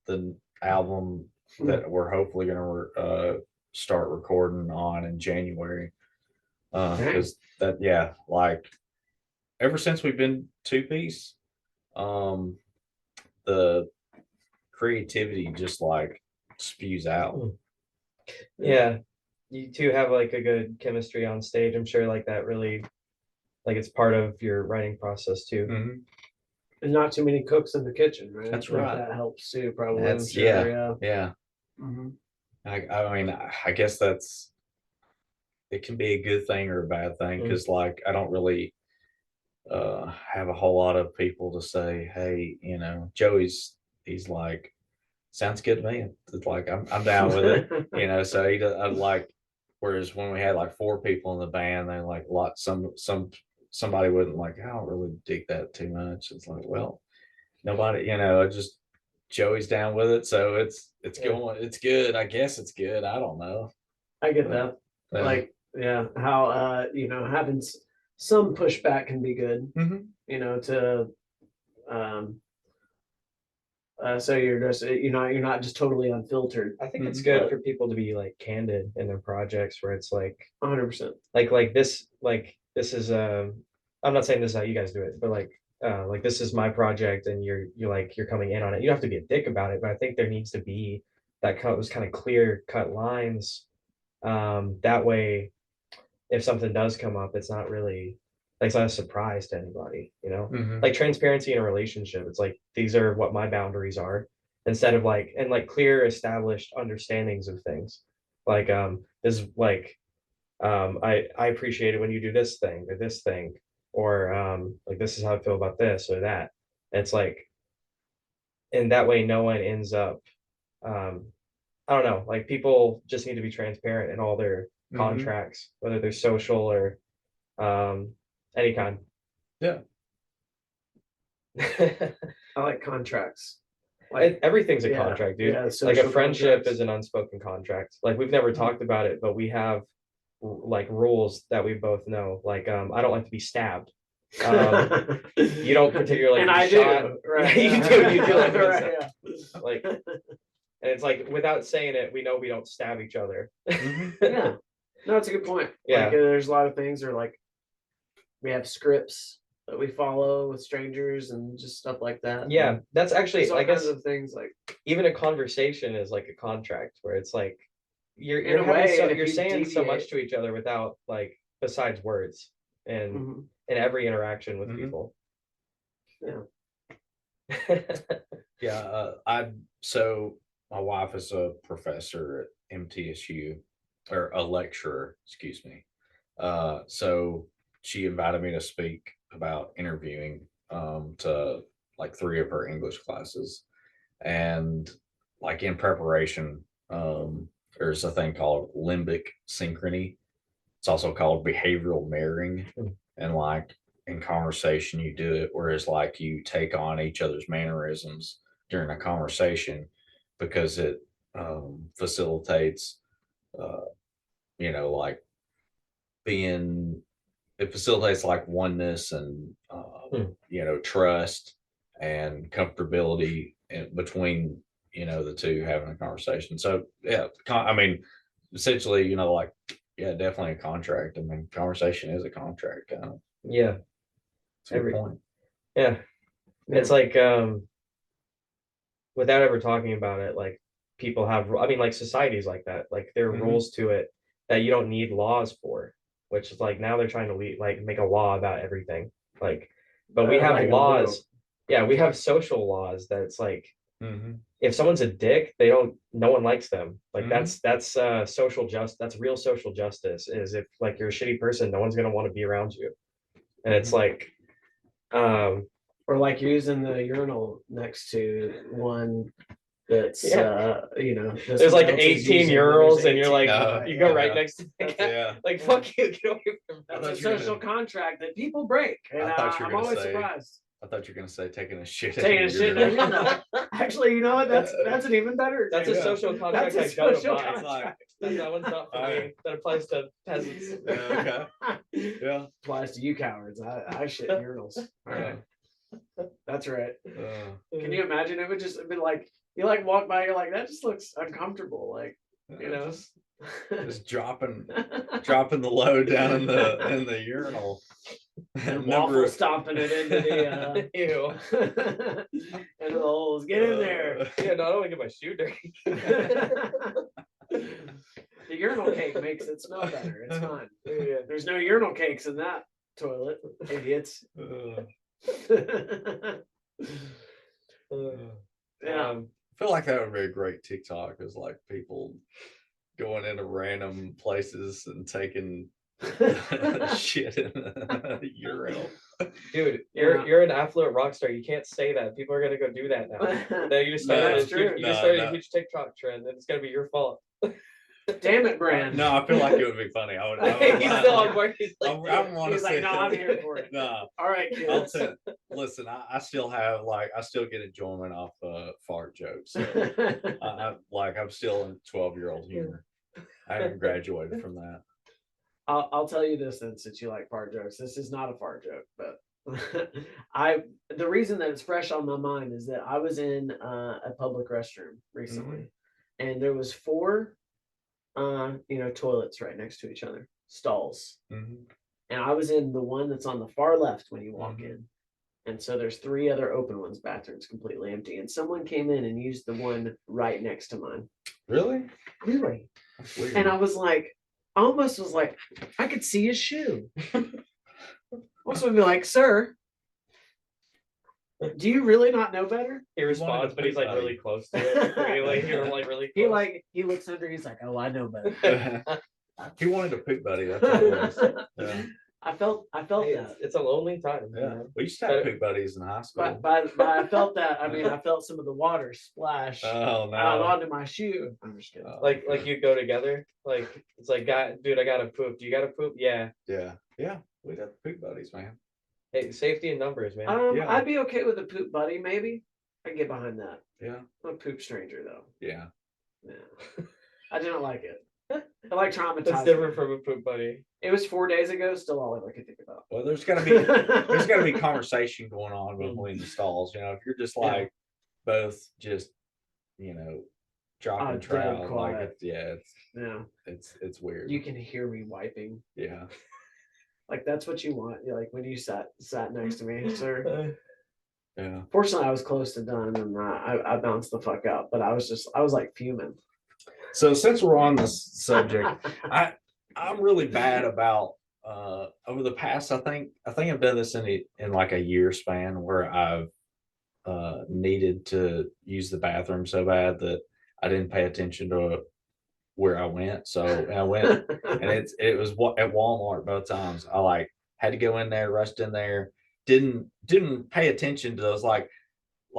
the album that we're hopefully gonna start recording on in January. Because like ever since we've been 2-piece, the creativity just like spews out. Yeah, you two have like a good chemistry on stage. I'm sure like that really like it's part of your writing process too. And not too many cooks in the kitchen, right? That's like right. That helps too, probably. That's sure, yeah. I mean, I guess it can be a good thing or a bad thing because like I don't really have a whole lot of people to say, hey, you know, he's like sounds good to me. It's like, I'm down with it, you know, so he does, I like, whereas when we had like 4 people in the band, then like a lot, somebody wouldn't like, I don't really dig that too much. It's like, well, nobody, you know, just Joey's down with it. So it's going, it's good. I guess it's good. I don't know. I get that. Yeah. Like, yeah, how you know, having some pushback can be good, you know, to um so you're just you're not just totally unfiltered. I think it's good for people to be like candid in their projects where it's like 100%. like this is I'm not saying this is how you guys do it, but like this is my project and you're coming in on it. You don't have to be a dick about it, but I think there needs to be those kind of clear cut lines. That way if something does come up, it's not really like it's not a surprise to anybody, you know? Like transparency in a relationship. It's like these are what my boundaries are, instead of like and like clear established understandings of things. Like this is like I appreciate it when you do this thing or this thing, or like this is how I feel about this or that. It's like and that way no one ends up I don't know, like people just need to be transparent in all their contracts, whether they're social or any kind. Yeah. I like contracts. Like Everything's a contract, dude. Yeah, like a social friendship contracts. is an unspoken contract. Like we've never talked about it, but we have like rules that we both know. Like I don't like to be stabbed. You don't particularly and like to I be shot. do. Right. You do like right, yeah. like and it's like without saying it, we know we don't stab each other. Yeah. No, it's a good point. Yeah. Like there's a lot of things that are like we have scripts that we follow with strangers and just stuff like that. Yeah, And that's actually there's all I kinds guess of things like even a conversation is like a contract where it's like you're In a having way, so, and if you're you saying so much deviate- to each other without like besides words and Mhm. in every interaction with people. Yeah. So my wife is a professor at MTSU, or a lecturer, excuse me. So she invited me to speak about interviewing to like 3 of her English classes. And like in preparation, there's a thing called limbic synchrony. It's also called behavioral mirroring. And like in conversation, you do it, whereas like you take on each other's mannerisms during a conversation because it facilitates, you know, like it facilitates like oneness and, you know, trust and comfortability between, you know, the two having a conversation. So, yeah, I mean, essentially, you know, like, yeah, definitely a contract. I mean, conversation is a contract. Yeah. It's a good point. Yeah. It's like without ever talking about it, like people have I mean like societies like that. Like there are rules to it that you don't need laws for, which is like now they're trying to like make a law about everything. Like but we have like laws. Yeah, we have social laws that it's like if someone's a dick, no one likes them. Like that's social that's real social justice is if like you're a shitty person, no one's gonna want to be around you. And it's like or like using the urinal next to one that's you know there's like 18 urinals and you're like you go right next to like fuck you, get away from that. That's a social contract that people break, and I'm always surprised. I thought you were gonna say taking a shit. Taking a shit. Actually, you know what? That's an even better. That's a social contract. That's a social contract. That one's not for me. That applies to peasants. Okay. Yeah. Applies to you cowards. I shit in urinals. All right. That's right. Can you imagine? It would just be like you like walk by, you're like that just looks uncomfortable. Like you know, just dropping the load down in the urinal. And waffle stomping it into the ew. into the holes. Get in there. Yeah, no, I don't want to get my shoe dirty. The urinal cake makes it smell better. It's fine. Yeah. There's no urinal cakes in that toilet, idiots. Yeah. I feel like that would be a great TikTok, is like people going into random places and taking Shit in the urinal. Dude, Yeah. you're an affluent rock star. You can't say that. People are gonna go do that now. Then you just started, That's true. you just started a huge TikTok trend, and it's gonna be your fault. Damn it, Bran. No, I feel like it would be funny. I would He's still on board. He's like, I want to He's like, say, no, I'm here for it. No, All right, I'll kids. listen, I still have I still get enjoyment off fart jokes. So I'm still in 12-year-old humor. I haven't graduated from that. I'll tell you this then, since you like fart jokes. This is not a fart joke, but the reason that it's fresh on my mind is that I was in a public restroom recently, and there was 4 toilets right next to each other, stalls. And I was in the one that's on the far left when you walk in. And so there's 3 other open ones, bathrooms completely empty. And someone came in and used the one right next to mine. Really? Really? That's weird. And I was like, almost was like, I could see his shoe. Also would be like, sir, do you really not know better? he responds, but he's like really close to it. You're like really close. He looks under, he's like, oh, I know better. He wanted a poop buddy. That's what it was. Yeah. I felt Hey, that. it's a lonely time. Yeah. You know? We used to have poop buddies in high school. But I felt that. I mean, I felt some of the water splash Oh no. out onto my shoe. I'm just kidding. Like you go together. Like it's like, dude, I gotta poop. Do you gotta poop? Yeah. Yeah. Yeah. We'd have poop buddies, man. Hey, safety in numbers, man. Yeah. I'd be okay with a poop buddy, maybe. I can get behind that. Yeah. I'm a poop stranger though. Yeah. Yeah. I didn't like it. I like traumatized. That's different from a poop buddy. It was 4 days ago. Still all I ever could think about. Well, there's gotta be conversation going on between the stalls. You know, if you're just like both just, dropping dead trout, quiet. it's it's weird. You can hear me wiping. Yeah. Like that's what you want. You're like when you sat next to me, sir. Yeah. Fortunately, I was close to done, and I bounced the fuck out. But I was like fuming. So since we're on this subject, I'm really bad about over the past. I think I've done this in like a year span where I've needed to use the bathroom so bad that I didn't pay attention to where I went. So I went, and it was at Walmart both times. I had to go in there, rushed in there, didn't pay attention to those like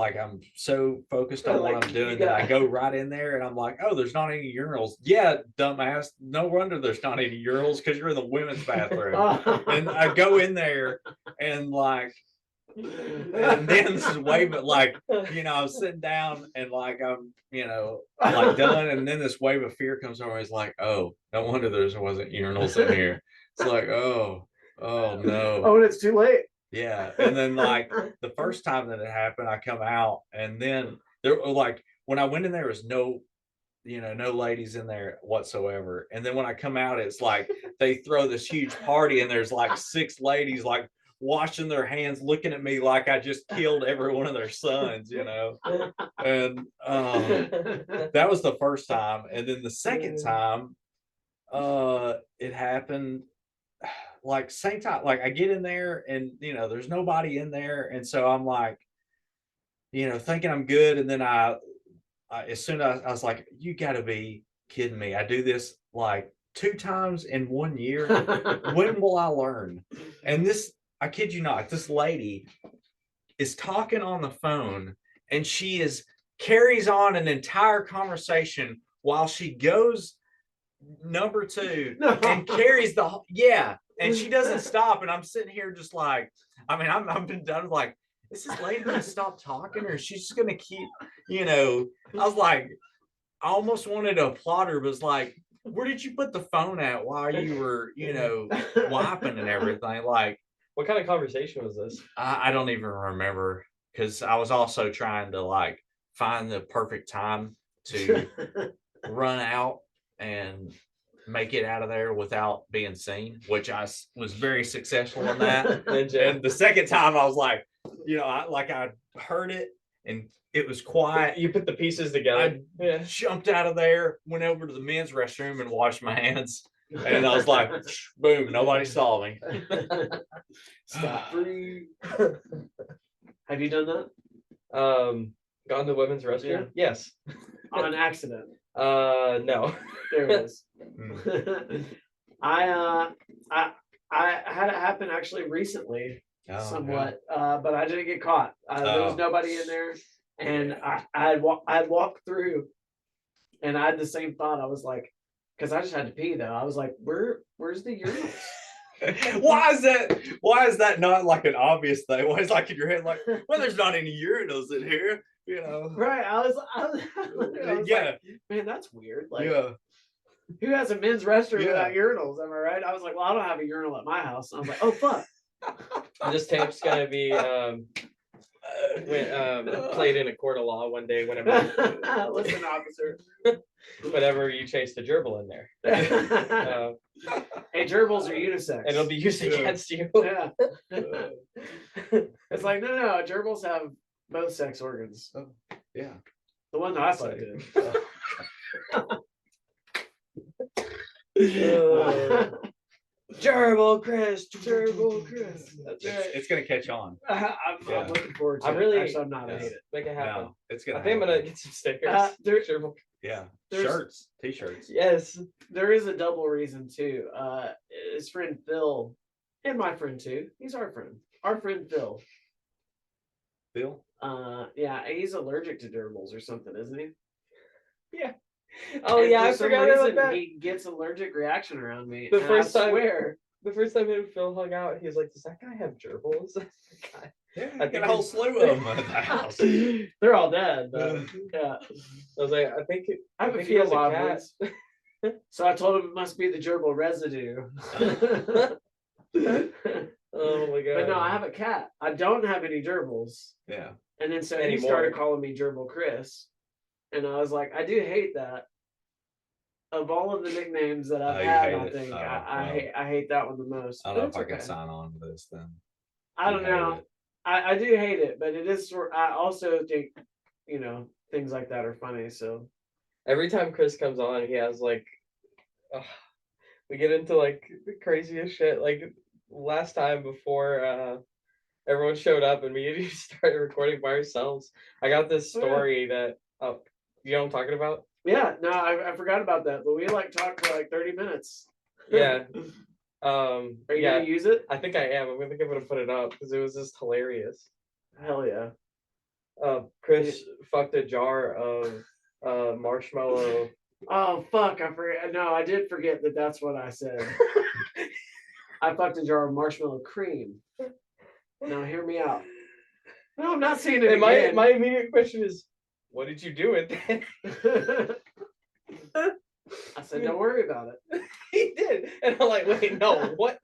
I'm so focused on what I'm doing that I go right in there and I'm like, oh, there's not any urinals. Yeah, dumbass. No wonder there's not any urinals because you're in the women's bathroom. And I go in there and and then this is way, but I was sitting down and I'm, done. And then this wave of fear comes over. It's like, oh, no wonder there wasn't urinals in here. It's like, oh no. Oh, and it's too late. Yeah. And then the first time that it happened, I come out and then there when I went in, there was no ladies in there whatsoever. And then when I come out, it's like they throw this huge party and there's 6 ladies washing their hands, looking at me like I just killed every one of their sons, And that was the first time. And then the second time, it happened same time. I get in there and there's nobody in there, and so I'm thinking I'm good, and then I as soon as I was like, you gotta be kidding me. I do this 2 times in 1 year. When will I learn? And this, I kid you not, this lady is talking on the phone and she carries on an entire conversation while she goes number 2 and carries and she doesn't stop. And I'm sitting here just I've been done is this lady gonna stop talking or is she just gonna keep, I was I almost wanted to applaud her, but it's where did you put the phone at while you were, wiping and everything? What kind of conversation was this? I don't even remember because I was also trying to find the perfect time to run out and make it out of there without being seen, which I was very successful in that. And the second time I was I heard it and it was quiet. You put the pieces together. I jumped out of there, went over to the men's restroom and washed my hands. And I was like, boom, nobody saw me. Stop free. Have you done that? Gone to the women's restroom? Yeah. Yes. On accident. No. There it is. I had it happen actually recently, Oh, somewhat, but I didn't get caught. There was Oh. nobody in there, and I had walked through, and I had the same thought. I was like, because I just had to pee though. I was like, where's the urinals? Why is that not like an obvious thing? Why is like in your head like, well, there's not any urinals in here, you know? Right. I was Yeah. like, man, that's weird. Like, Yeah. who has a men's restroom Yeah. without urinals? Am I right? I was like, well, I don't have a urinal at my house. And I was like, oh fuck. This tape's gonna be played in a court of law one day whenever Listen, officer. whenever you chase the gerbil in there. Hey, gerbils are unisex. And it'll be used against you. Yeah. It's like, no, gerbils have both sex organs. Oh, yeah. The one that I fucked in. Gerbil Chris. That's right. It's gonna catch on. I'm Yeah. looking forward to I'm it. really- Actually, I'm not. I Yeah. hate it. Make it happen. No, it's gonna I think I'm gonna happen. get some stickers. There- Gerbil. There's shirts, There's- t-shirts. Yes. There is a double reason too. His friend Phil, and my friend too. He's our friend. Our friend Phil. Bill? Yeah, he's allergic to gerbils or something, isn't he? Oh And yeah, for I some forgot about reason, that. He gets allergic reaction around me. The and first I time- swear. The first time him and Phil hung out, he was like, "Does that guy have gerbils?" God. Yeah, I I think got a whole it's- slew of them at the house. They're all dead, but yeah. I was like, I think I have a think few he has a live cat. ones. So I told him it must be the gerbil residue. Oh my god. But no, I have a cat. I don't have any gerbils. Yeah. And then so he Anymore. started calling me Gerbil Chris. And I was like, I do hate that. Of all of the nicknames that I've Oh, you had, hate I it? think Oh, I hate that one the most. I don't but know it's if I can okay. sign on to this then. I You don't hate know. it. I do hate it, but it is I also think, things like that are funny. So Every time Chris comes on, he has like, we get into like the craziest shit. Like last time before everyone showed up and me and you started recording by ourselves, I got this Oh, yeah. story that you know what I'm talking about? yeah, no, I forgot about that. But we talked for like 30 minutes. Yeah. Are you Yeah, gonna use it? I think I am. I'm gonna put it up because it was just hilarious. Hell yeah. Chris fucked a jar of marshmallow. Oh fuck! I forget. No, I did forget that. That's what I said. I fucked a jar of marshmallow cream. Now hear me out. No, I'm not saying it And again. my immediate question is, what did you do with it? I said, don't worry about it. He did, and I'm like, wait, no, what?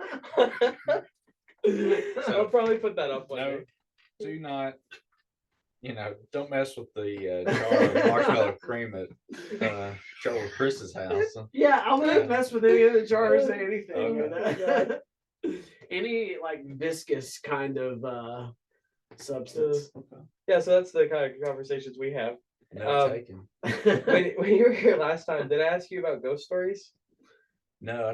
I'll probably put that up one No, day. do not, don't mess with the jar of marshmallow cream at Joel Chris's house. Yeah, I wouldn't mess with any of the jars or anything. Okay. Any viscous kind of substance. Yeah, so that's the kind of conversations we have. No taken. When you were here last time, did I ask you about ghost stories? No,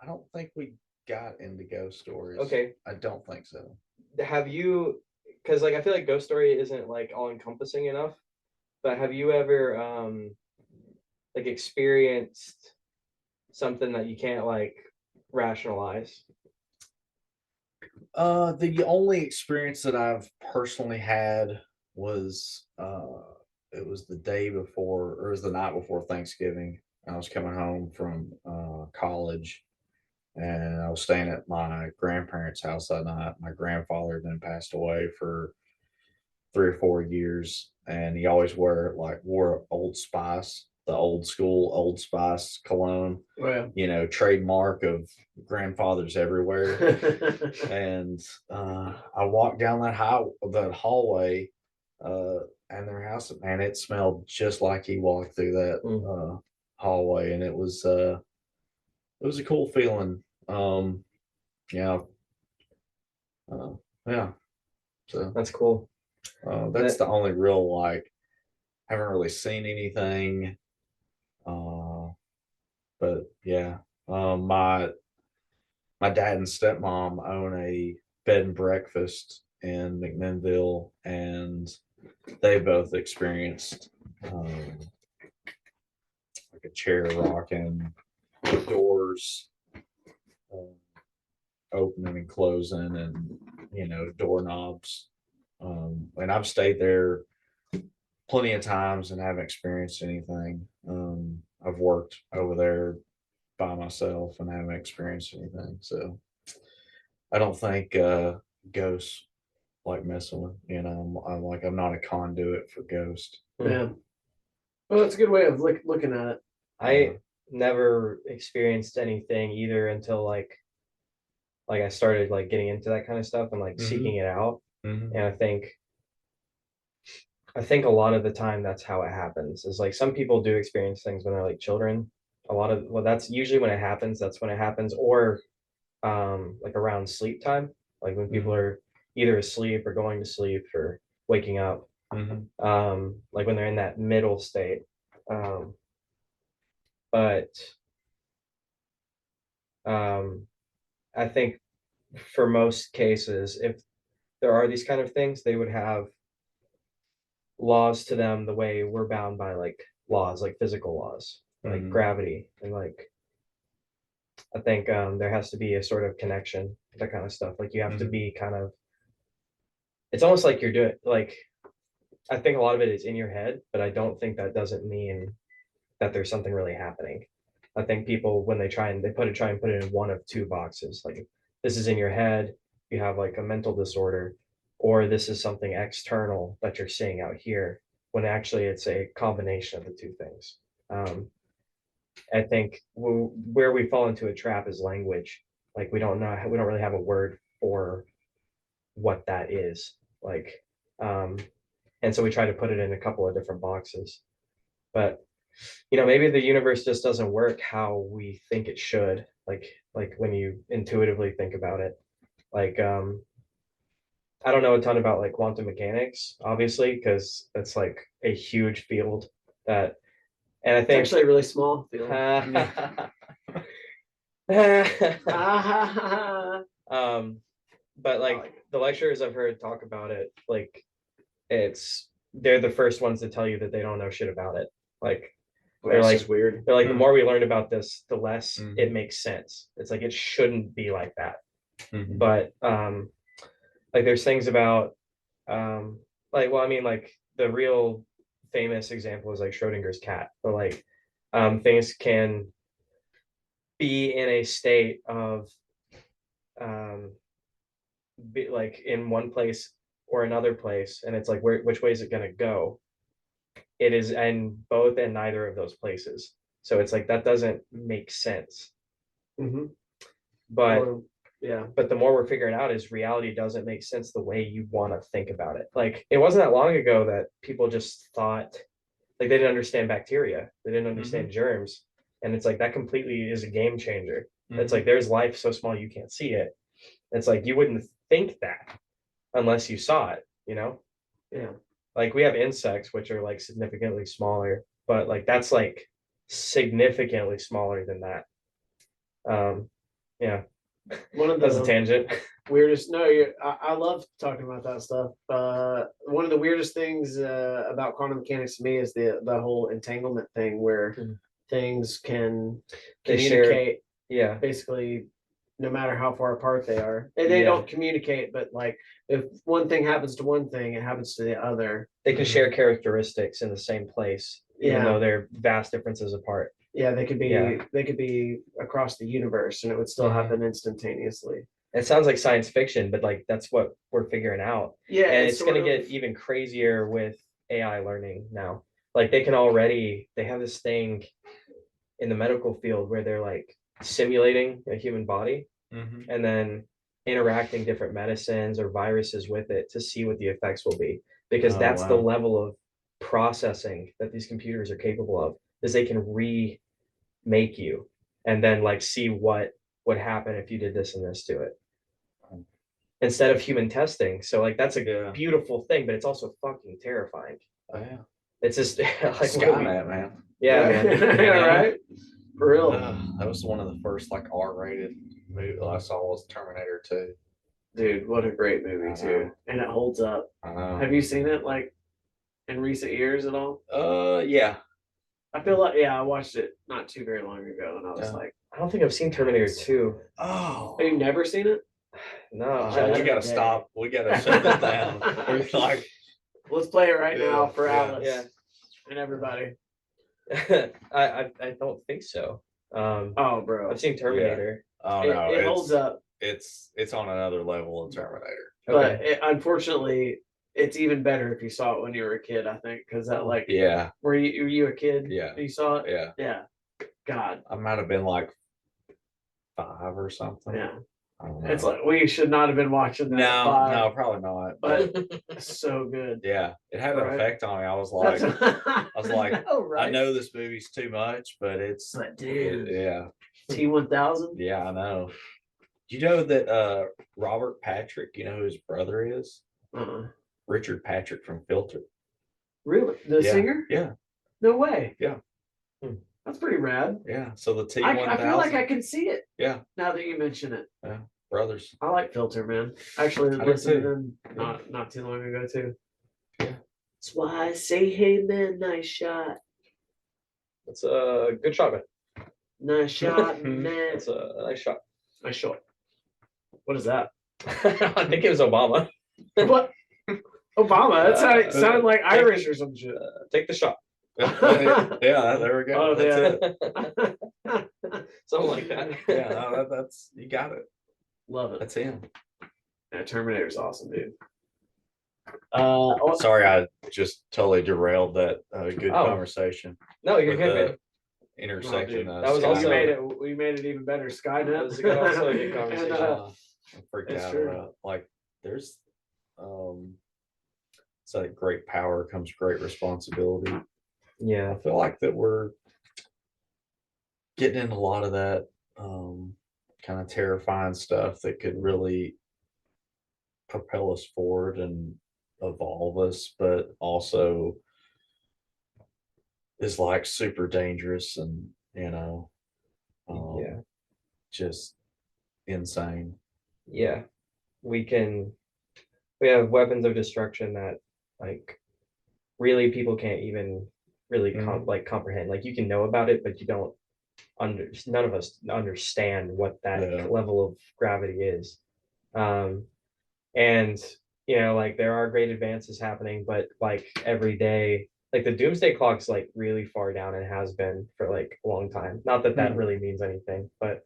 I don't think we got into ghost stories. Okay. I don't think so. Have you, because like I feel like ghost story isn't like all encompassing enough, but have you ever like experienced something that you can't like rationalize? The only experience that I've personally had was it was the day before, or it was the night before Thanksgiving. I was coming home from college, and I was staying at my grandparents' house that night. My grandfather had then passed away for 3 or 4 years, and he always wore Old Spice, the old school Old Spice cologne, Well. Trademark of grandfathers everywhere. And I walked down that hallway, and their house, man, it smelled just like he walked through that hallway, and it was a cool feeling. Yeah. Yeah. So That's cool. that's the only real haven't really seen anything. But yeah, my dad and stepmom own a bed and breakfast in McMinnville, and they both experienced like a chair rocking, doors opening and closing, and doorknobs. And I've stayed there plenty of times and haven't experienced anything. I've worked over there by myself and haven't experienced anything. So I don't think ghosts like messing with. I'm not a conduit for ghosts. Yeah. Well, that's a good way of looking at it. I never experienced anything either until like I started like getting into that kind of stuff and like seeking it out. And I think a lot of the time that's how it happens. Is like some people do experience things when they're like children. That's usually when it happens. That's when it happens, or like around sleep time, like when people are either asleep or going to sleep or waking up. Like when they're in that middle state. But I think for most cases, if there are these kind of things, they would have laws to them the way we're bound by like laws, like physical laws, like gravity, and like I think there has to be a sort of connection, that kind of stuff. Like you have to be kind of, it's almost like you're doing like, I think a lot of it is in your head, but I don't think that doesn't mean that there's something really happening. I think people, when they try and put it in one of two boxes, like this is in your head, you have like a mental disorder, or this is something external that you're seeing out here, when actually it's a combination of the two things. I think where we fall into a trap is language. Like we don't really have a word for what that is. Like, and so we try to put it in a couple of different boxes. But maybe the universe just doesn't work how we think it should. Like when you intuitively think about it. Like I don't know a ton about like quantum mechanics, obviously, because that's like a huge field that, and I It's think actually a really small field. But like the lecturers I've heard talk about it, like they're the first ones to tell you that they don't know shit about it. Like they're like weird. They're like, the more we learn about this, the less it makes sense. It's like it shouldn't be like that. But like there's things about like the real famous example is like Schrodinger's cat. But like things can be in a state of be like in one place or another place, and it's like which way is it going to go? It is in both and neither of those places. So it's like that doesn't make sense. But but the more we're figuring out is reality doesn't make sense the way you want to think about it. Like it wasn't that long ago that people just thought, like they didn't understand bacteria, they didn't understand germs, and it's like that completely is a game changer. It's like there's life so small you can't see it. It's like you wouldn't think that unless you saw it, like we have insects which are like significantly smaller, but like that's like significantly smaller than that. One of That's a tangent. weirdest. No, I love talking about that stuff. One of the weirdest things about quantum mechanics to me is the whole entanglement thing, where things can communicate. Basically, no matter how far apart they are, and they don't communicate. But like, if one thing happens to one thing, it happens to the other. They can share characteristics in the same place, even though they're vast differences apart. Yeah, they could be across the universe, and it would still happen instantaneously. It sounds like science fiction, but like that's what we're figuring out. Yeah, and it's going to get even crazier with AI learning now. Like they have this thing in the medical field where they're like simulating a human body and then interacting different medicines or viruses with it to see what the effects will be, because that's the level of processing that these computers are capable of, is they can remake you and then like see what would happen if you did this and this to it instead of human testing. So like that's a beautiful thing, but it's also fucking terrifying. It's just like Skynet, man. Man. Right, for real. That was one of the first like R-rated movie I saw was Terminator 2. Dude, what a great movie too, and it holds up. Have you seen it like in recent years at all? Yeah. I feel like, yeah, I watched it not too very long ago, and I was Yeah. like, I don't think I've seen Terminator 2. Oh, have you never seen it? No, Joe, we Judgment gotta Day. stop. We gotta shut this down. We're like, Let's play it right now for Yeah, Alice yeah. and everybody. I don't think so. Oh, bro. I've seen Terminator. oh It, no, it holds up, It's on another level of Terminator. but Okay. unfortunately, it's even better if you saw it when you were a kid, I think, because that, like, Yeah, were you a kid? Yeah. You saw it? yeah. Yeah. God. I might have been like 5 or something. Yeah. I don't know. It's like we should not have been watching that. at no, 5, no, probably not. but so good. Yeah, it had an Right. effect on me. I was like, I was like, know, right? I know this movie's too much, but it's But damn, yeah, T1000. yeah, I know. Do you know that Robert Patrick, you know who his brother is? Uh-uh. Richard Patrick from Filter. Really, the Yeah, singer? Yeah, No way. Yeah. That's pretty rad. yeah. So the T1000. I feel like I can see it. Yeah. Now that you mention it, brothers. I like Filter, man. Actually, I I do listened to too. them not too long ago too. Yeah. That's why I say, hey man, nice shot, It's a good shot, man. nice shot, man. It's a nice shot. Nice shot. What is that? I think it was Obama. What? Obama. That sounded like take- Irish or some shit. Take the shot. Yeah, there we go. Oh, That's yeah. it. Something like that. Yeah, no, that's you got it. Love it. That's him. Yeah, Terminator's awesome, dude. Sorry, I just totally derailed that good Oh. conversation. No, you're with good, the man. intersection. Oh, of That was we also- Skynet. made it even better. Skynet. That was also a good conversation. And, I'm freaked It's out true. about like there's it's like great power comes great responsibility. Yeah. I feel like that we're getting in a lot of that kind of terrifying stuff that could really propel us forward and evolve us, but also is like super dangerous and Yeah. just insane. Yeah. We have weapons of destruction that like really people can't even really comprehend. Like you can know about it, but you don't none of us understand what that Yeah. level of gravity is. And like there are great advances happening, but like every day, like the doomsday clock's like really far down and has been for like a long time. Not that that really means anything, but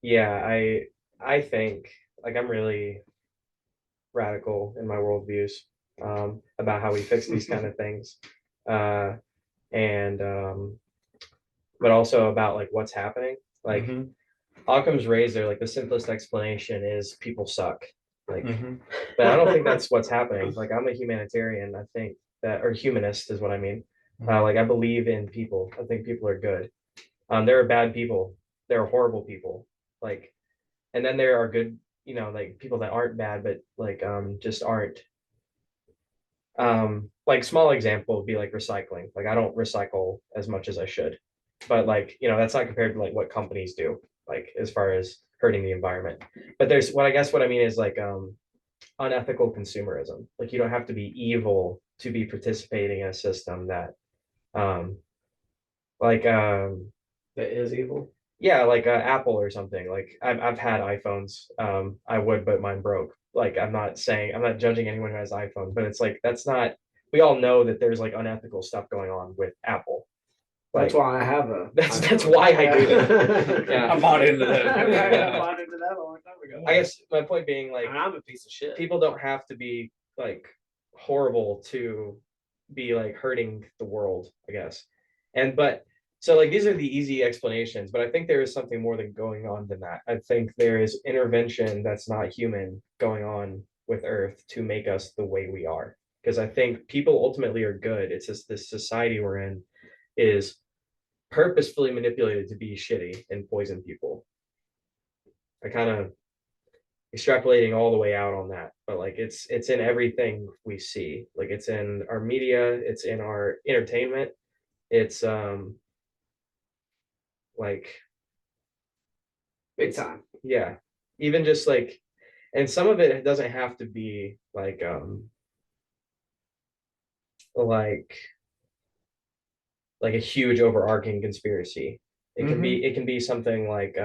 yeah, I think like I'm really radical in my worldviews about how we fix these kind of things, and but also about like what's happening. Like Occam's razor, like the simplest explanation is people suck. Like, but I don't think that's what's happening. Like I'm a humanitarian. I think that, or humanist is what I mean. Like I believe in people. I think people are good. There are bad people. There are horrible people. Like, and then there are good, like people that aren't bad, but like just aren't. Like small example would be like recycling. Like I don't recycle as much as I should, but like that's not compared to like what companies do, like as far as hurting the environment. But there's what I mean is like unethical consumerism. Like you don't have to be evil to be participating in a system that like that is evil. yeah, like Apple or something. Like I've had iPhones. I would, but mine broke. Like I'm not judging anyone who has iPhone, but it's like that's not. We all know that there's like unethical stuff going on with Apple. Like, That's why I have a. that's why I do it. Yeah, I'm not into that. I bought into that a long time ago. I guess my point being like And I'm a piece of shit. people don't have to be like horrible to be like hurting the world, I guess. But so like these are the easy explanations, but I think there is something more than going on than that. I think there is intervention that's not human going on with Earth to make us the way we are. Because I think people ultimately are good. It's just this society we're in is purposefully manipulated to be shitty and poison people. I kind of extrapolating all the way out on that, but like it's in everything we see. Like it's in our media, it's in our entertainment, it's like Big time. yeah, even just like, and some of it doesn't have to be like like a huge overarching conspiracy. It can be something like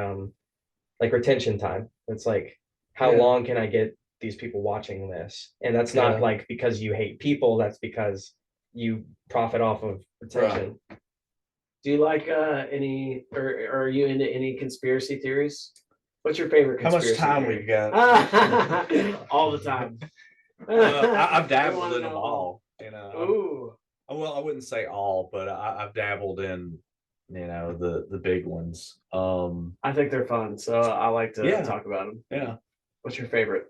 retention time. It's like, how Yeah. long can I get these people watching this? And that's not Yeah. like because you hate people, that's because you profit off of retention. Do you like any, or are you into any conspiracy theories? What's your favorite How much conspiracy time theory? we've got? All the time. I've I wanna dabbled in know them all. You know, Ooh, well, I wouldn't say all, but I've dabbled in, the big ones. I think they're fun, so I like to Yeah. talk about them. Yeah. What's your favorite?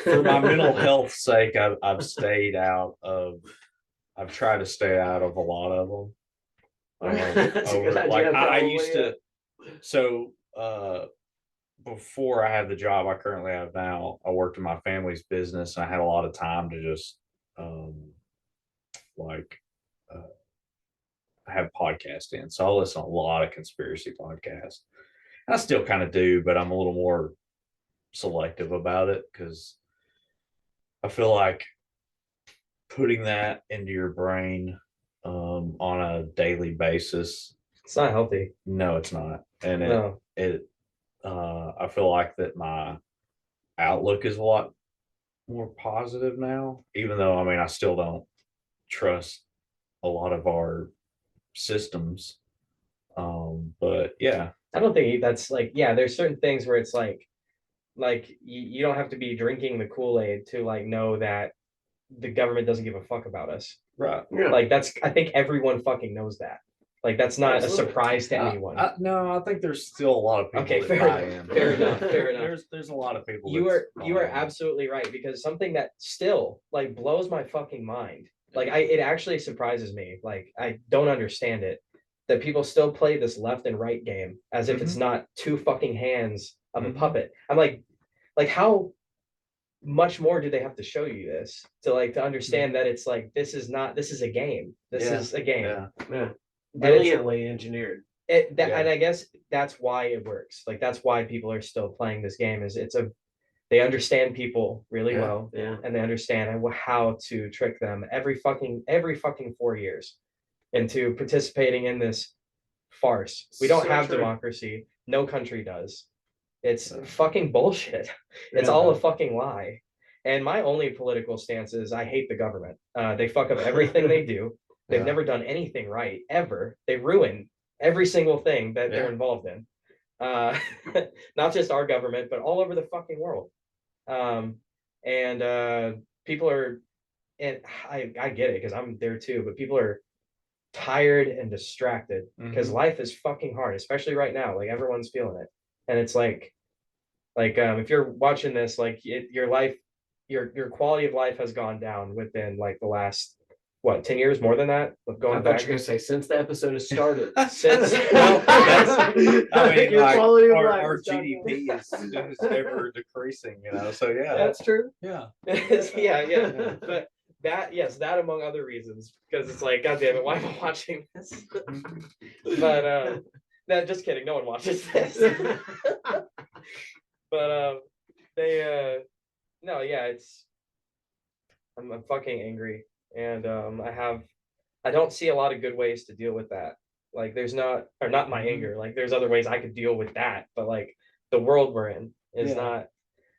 For my mental health sake, I've stayed out of. I've tried to stay out of a lot of them. That's a good idea. I used probably, to. So before I had the job I currently have now, I worked in my family's business, and I had a lot of time to just like have podcasts in. So I listen to a lot of conspiracy podcasts. I still kind of do, but I'm a little more selective about it because I feel like putting that into your brain on a daily basis. It's not healthy. No, it's not. And No. I feel like that my outlook is a lot more positive now, even though, I mean, I still don't trust a lot of our systems. But yeah. I don't think that's like, yeah, there's certain things where it's like you don't have to be drinking the Kool-Aid to like know that the government doesn't give a fuck about us. Right. Yeah. Like I think everyone fucking knows that. Like that's not Absolutely. a surprise to anyone. No, I think there's still a lot of people Okay, that fair buy enough, in. fair enough, fair enough. There's a lot of people. You are buy in. absolutely right, because something that still like blows my fucking mind. Like it actually surprises me. Like I don't understand it, that people still play this left and right game as if it's not two fucking hands of a puppet. I'm like how much more do they have to show you this to understand that it's like this is a game. This is a game. Yeah. Yeah. Brilliantly engineered. And I guess that's why it works. Like that's why people are still playing this game. Is they understand people really well, Yeah. and they understand how to trick them every fucking 4 years into participating in this farce. We don't So have true. democracy. No country does. It's fucking bullshit. It's Yeah. all a fucking lie. And my only political stance is I hate the government. They fuck up everything they do. They've Yeah. never done anything right ever. They ruin every single thing that they're Yeah. involved in. Not just our government, but all over the fucking world. And people are, and I get it because I'm there too, but people are tired and distracted because life is fucking hard, especially right now. Like everyone's feeling it. And it's like if you're watching this, like your life, your quality of life has gone down within like the last 10 years, more than that, of I going thought back. you were gonna say since the episode has started. Since I mean, Your like, quality of our life our has gone GDP down. is ever decreasing, So yeah. That's true. Yeah. yeah. But that among other reasons, because it's like, God damn it, why am I watching this? But no, just kidding, no one watches this. But they no, yeah, I'm fucking angry, and I don't see a lot of good ways to deal with that. Like there's not my anger, like there's other ways I could deal with that, but like the world we're in is not,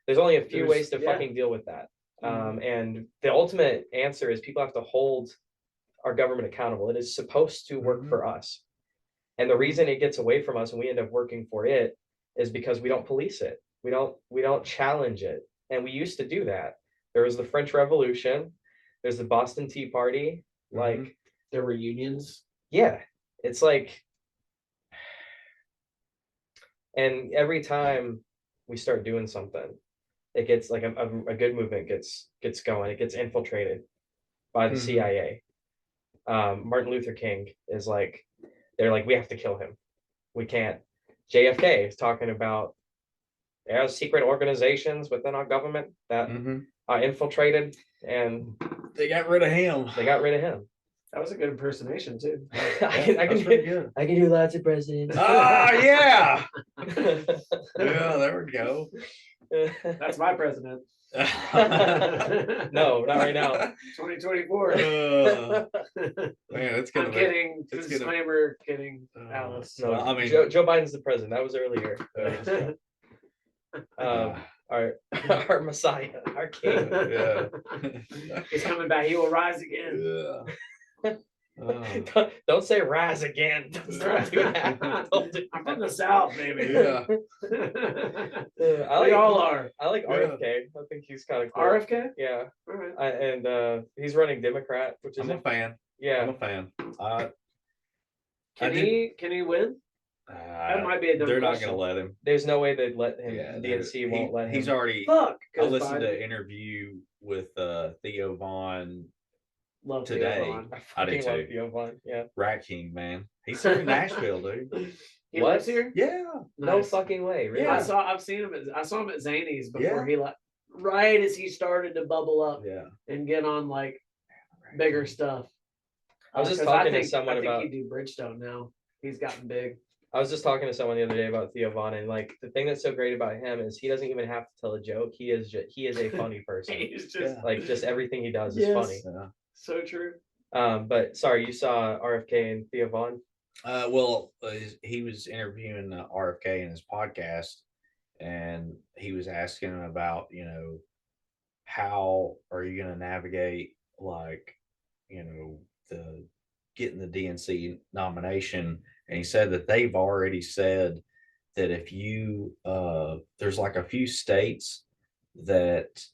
there's only a few ways to fucking deal with that. And the ultimate answer is people have to hold our government accountable. It is supposed to work for us. And the reason it gets away from us and we end up working for it is because we don't police it. We don't challenge it. And we used to do that. There was the French Revolution, there's the Boston Tea Party, like There were unions. yeah, it's like, and every time we start doing something, it gets like a good movement gets going. It gets infiltrated by the CIA. Martin Luther King is like, they're like, we have to kill him. We can't. JFK is talking about there's secret organizations within our government that are infiltrated, and they got rid of him. That was a good impersonation too. I can do lots of presidents. Ah, yeah. Yeah, there we go. That's my president. No, not right now. 2024. Man, it's gonna I'm be- kidding. it's gonna- Disclaimer, kidding, Alice. No, Well, I mean- Joe Biden's the president. That was earlier. Our Messiah, our King. Yeah. He's coming back. He will rise again. Yeah. Don't say rise again. Don't do that. Don't do I'm from the South, baby. Yeah. I We like all are. I like Yeah. RFK. I think he's kind of cool. RFK? Yeah, All right. and he's running Democrat, which is I'm a fan. I'm yeah. a fan. Can he win? That might be a dumb They're not question. gonna let him. There's no way they'd let him. Yeah, DNC won't let him. He's already. Fuck. I 'cause listened to Biden- an interview with Theo Vaughn Love today. Theo Vaughn. I I do fucking love too. Theo Vaughn. Yeah. Rat King, man. He's here in Nashville, dude. He What? lives here? Yeah. No Nice. fucking way. Really? Yeah, I've seen him. I saw him at Zany's before Yeah. he right as he started to bubble up Yeah. and get on like bigger stuff. I was just 'Cause talking to think- someone I think about- he'd do Bridgestone now. He's gotten big. I was just talking to someone the other day about Theo Vaughn, and like the thing that's so great about him is he doesn't even have to tell a joke. He is a funny person. He's just Like just everything he does is Yes. funny. Yeah. so true. But sorry, you saw RFK and Theo Vaughn. Well, he was interviewing RFK in his podcast, and he was asking him about, how are you going to navigate, like, the getting the DNC nomination. And he said that they've already said that if you, there's like a few states that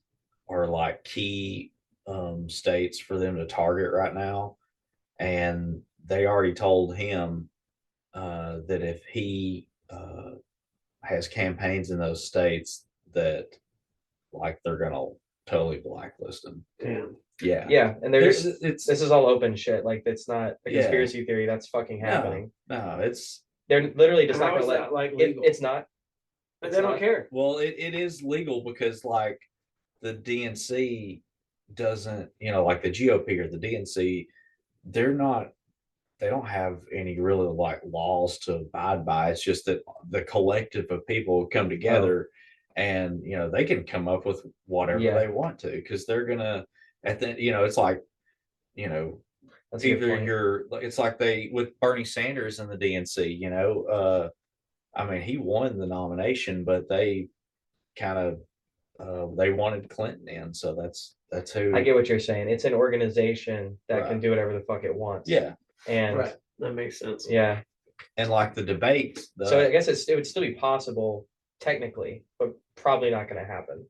are like key states for them to target right now. And they already told him that if he has campaigns in those states, that like they're gonna totally blacklist him. Damn. Yeah. Yeah, and there's It's this is all open shit. Like it's not a Yeah. conspiracy theory. That's fucking happening. no, it's They're literally just How not is gonna let. that, like, It, legal? it's not. But It's they don't not. care. well, it is legal because like the DNC doesn't, like the GOP or the DNC, they don't have any really like laws to abide by. It's just that the collective of people come together and they can come up with whatever Yeah. they want to, because they're gonna it's like That's a good either point. it's like they with Bernie Sanders and the DNC, I mean, he won the nomination, but they kind of they wanted Clinton in, so that's who. I get what you're saying. It's an organization that can Right. do whatever the fuck it wants. Yeah, And Right. That makes sense. yeah. and like the debates. So I guess it would still be possible technically, but probably not going to happen.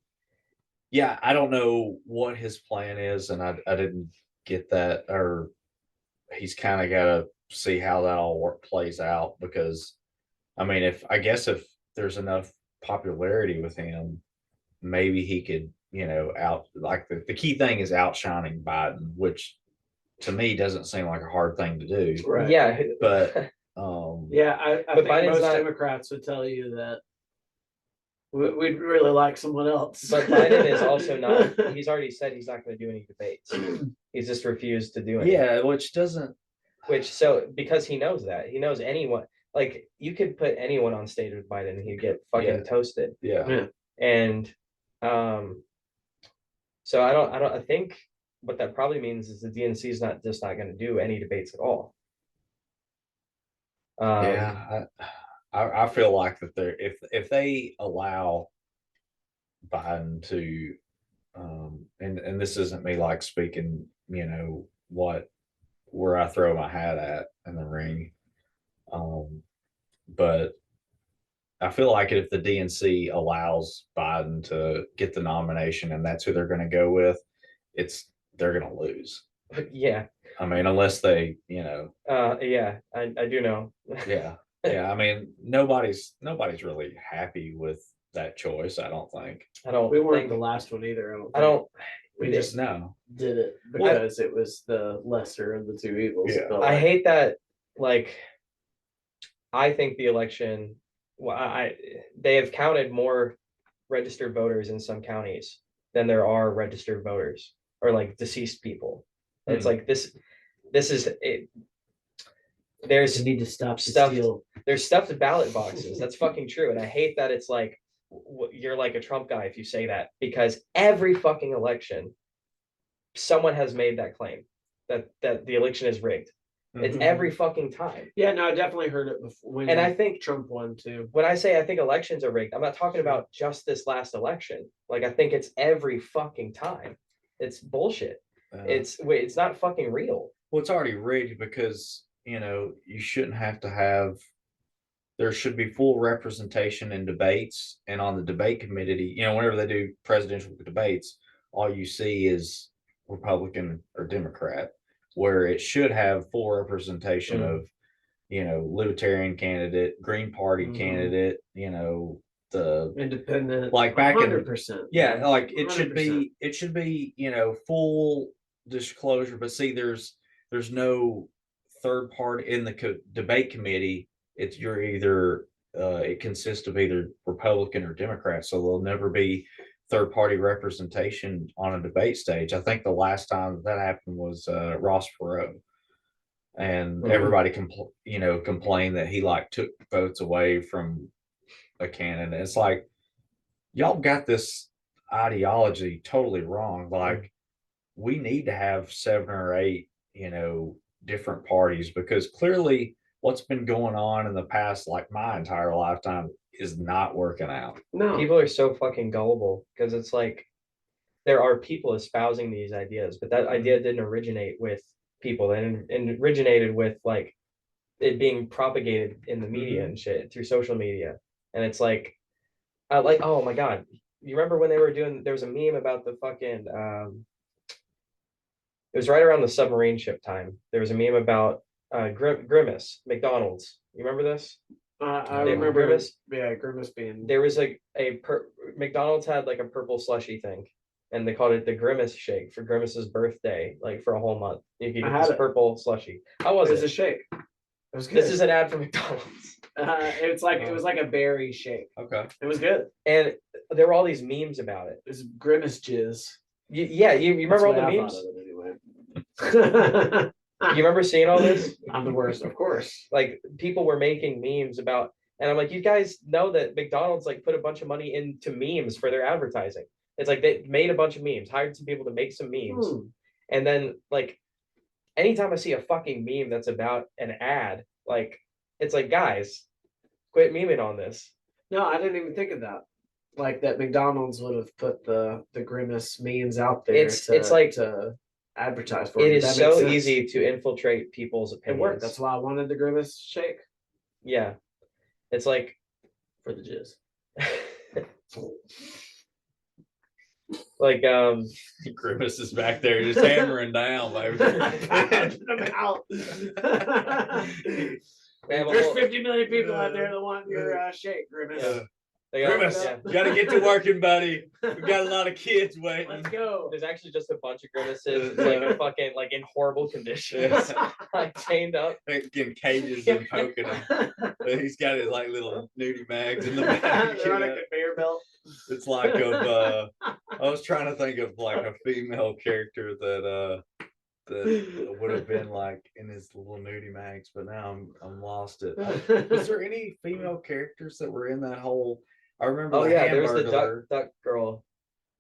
Yeah, I don't know what his plan is, and I didn't get that, or he's kind of got to see how that all plays out, because I mean, if there's enough popularity with him, maybe he could, out like the key thing is outshining Biden, which to me doesn't seem like a hard thing to do. Right. Yeah. But Yeah, I But think Biden's most not- Democrats would tell you that we'd really like someone else. But Biden is also not, he's already said he's not going to do any debates. He's just refused to do it. yeah, which doesn't. Because he knows that. He knows anyone, like you could put anyone on stage with Biden and he'd get fucking Yeah. toasted. Yeah. Yeah. And so I think what that probably means is the DNC is not going to do any debates at all. Yeah, I feel like that they're if they allow Biden to, and this isn't me like speaking, where I throw my hat at in the ring, but I feel like if the DNC allows Biden to get the nomination and that's who they're going to go with, they're going to lose. Yeah. I mean, unless they, Yeah, I do know. yeah. Yeah, I mean, nobody's really happy with that choice, I don't think. I don't we weren't think, the last one either. I don't, We just No. did it because it was the lesser of the two evils. Yeah. But, I like, hate that, like, I think the election, they have counted more registered voters in some counties than there are registered voters or like deceased people. It's like this is it. There's need to stop stuff. steal. There's stuffed ballot boxes. That's fucking true. And I hate that it's like, you're like a Trump guy if you say that, because every fucking election, someone has made that claim that the election is rigged. It's every fucking time. Yeah, no, I definitely heard it before when And I think Trump won too. when I say I think elections are rigged, I'm not talking about just this last election. Like, I think it's every fucking time. It's bullshit. It's not fucking real. Well, it's already rigged because, you shouldn't have to have, there should be full representation in debates and on the debate committee. Whenever they do presidential debates, all you see is Republican or Democrat, where it should have full representation of, libertarian candidate, Green Party candidate, the independent, like back 100%. yeah, like it 100%. should be, full disclosure. But see, there's no third party in the debate committee. You're either it consists of either Republican or Democrat, so there'll never be third party representation on a debate stage. I think the last time that happened was Ross Perot, and everybody complained that he like took votes away from a candidate. It's like, y'all got this ideology totally wrong. Like, we need to have 7 or 8, different parties, because clearly what's been going on in the past, like my entire lifetime, is not working out. No, People are so fucking gullible, because it's like there are people espousing these ideas, but that idea didn't originate with people, and originated with like it being propagated in the media and shit through social media. And it's like, oh my god, you remember when they were doing? There was a meme about the fucking. It was right around the submarine ship time. There was a meme about Grimace McDonald's. You remember this? I remember Grimace. Yeah, Grimace being. There was McDonald's had like a purple slushy thing, and they called it the Grimace shake for Grimace's birthday, like for a whole month. You could get this purple slushy. How was It was it? a shake. It was good. This is an ad for McDonald's. It was like a berry shake. Okay. It was good. And there were all these memes about it. It was Grimace jizz. You remember all the memes? Anyway. You remember seeing all this? I'm the worst, of course. Like, people were making memes about, and I'm like, you guys know that McDonald's like put a bunch of money into memes for their advertising. It's like they made a bunch of memes, hired some people to make some memes, and then like anytime I see a fucking meme that's about an ad, like, it's like, guys, quit memeing on this. No, I didn't even think of that. Like that McDonald's would have put the Grimace memes out there. It's like to advertise for. It is so easy to infiltrate people's opinions. It worked. That's why I wanted the Grimace shake. Yeah, it's like for the jizz. Like Grimace is back there just hammering down, baby. There's 50 million people out there that want your shake, Grimace. Grimace, gotta get to working, buddy. We got a lot of kids waiting. Let's go. There's actually just a bunch of Grimaces, like a fucking, like in horrible conditions, like chained up, in cages and poking him. He's got his like little nudie mags in the back. They're on a conveyor belt. It's like I was trying to think of like a female character that would have been like in his little nudie mags, but now I'm lost it. Was there any female characters that were in that whole? I remember. Oh yeah, there was the duck girl.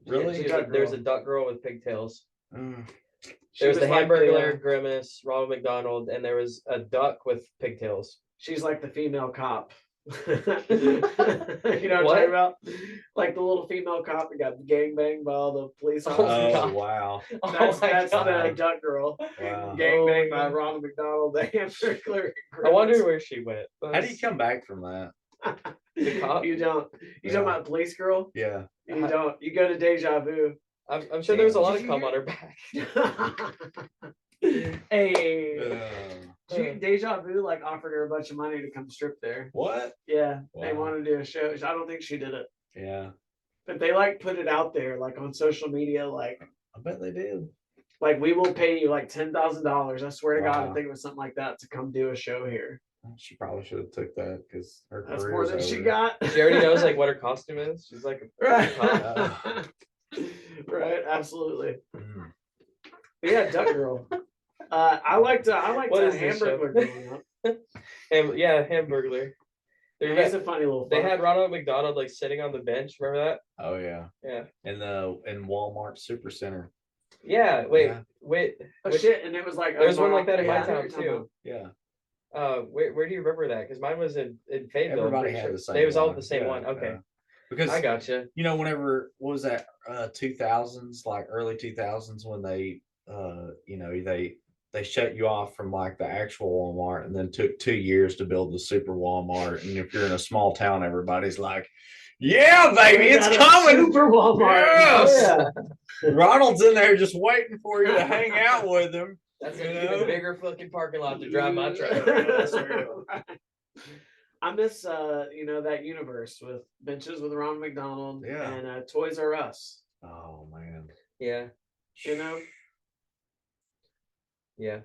Really? There's a duck girl with pigtails. Mm. There was the Hamburglar, Grimace, Ronald McDonald, and there was a duck with pigtails. She's like the female cop. You know what I'm talking about? Like the little female cop that got gangbanged by all the police officers. Oh wow. That's the duck girl. Wow. Gangbanged by Ronald McDonald, the Hamburglar. I wonder where she went. How do you come back from that? The cop? You don't. You talking about Police Girl? Yeah. You don't. You go to Deja Vu. I'm sure there was a lot of cum on her back. Hey. Deja Vu like offered her a bunch of money to come strip there. What? Yeah. Wow. They wanted to do a show. I don't think she did it. Yeah. But they like put it out there like on social media, like I bet they did. Like, we will pay you like $10,000. I swear to God, Wow. I think it was something like that to come do a show here. She probably should have took that because her That's career's more than over. she got. She already knows like what her costume is. She's like a Right. cop. Right, absolutely. Mm. But yeah, Duck Girl. I liked What is this Hamburglar growing up. Yeah, Hamburglar. He's a funny little. They fuck. had Ronald McDonald like sitting on the bench. Remember that? Oh yeah. Yeah. In Walmart Supercenter. Yeah. Wait. Yeah. Wait. Oh shit! And it was like There's one like that in my yeah, town too. Yeah. Where do you remember that? Because mine was in Fayetteville. Everybody had the same. They was all one. the same Yeah, one. Okay. yeah. Because I gotcha. you know, whenever what was that 2000s, like early 2000s, when they you know, they shut you off from like the actual Walmart, and then took 2 years to build the super Walmart. And if you're in a small town, everybody's like, "Yeah, baby, it's coming!" Super Walmart. Yes! Ronald's in there just waiting for you to hang out with him. That's an even bigger fucking parking lot to drive my truck. I miss you know, that universe with benches with Ronald McDonald Yeah. and Toys R Us. Oh man. Yeah. You know? Yeah.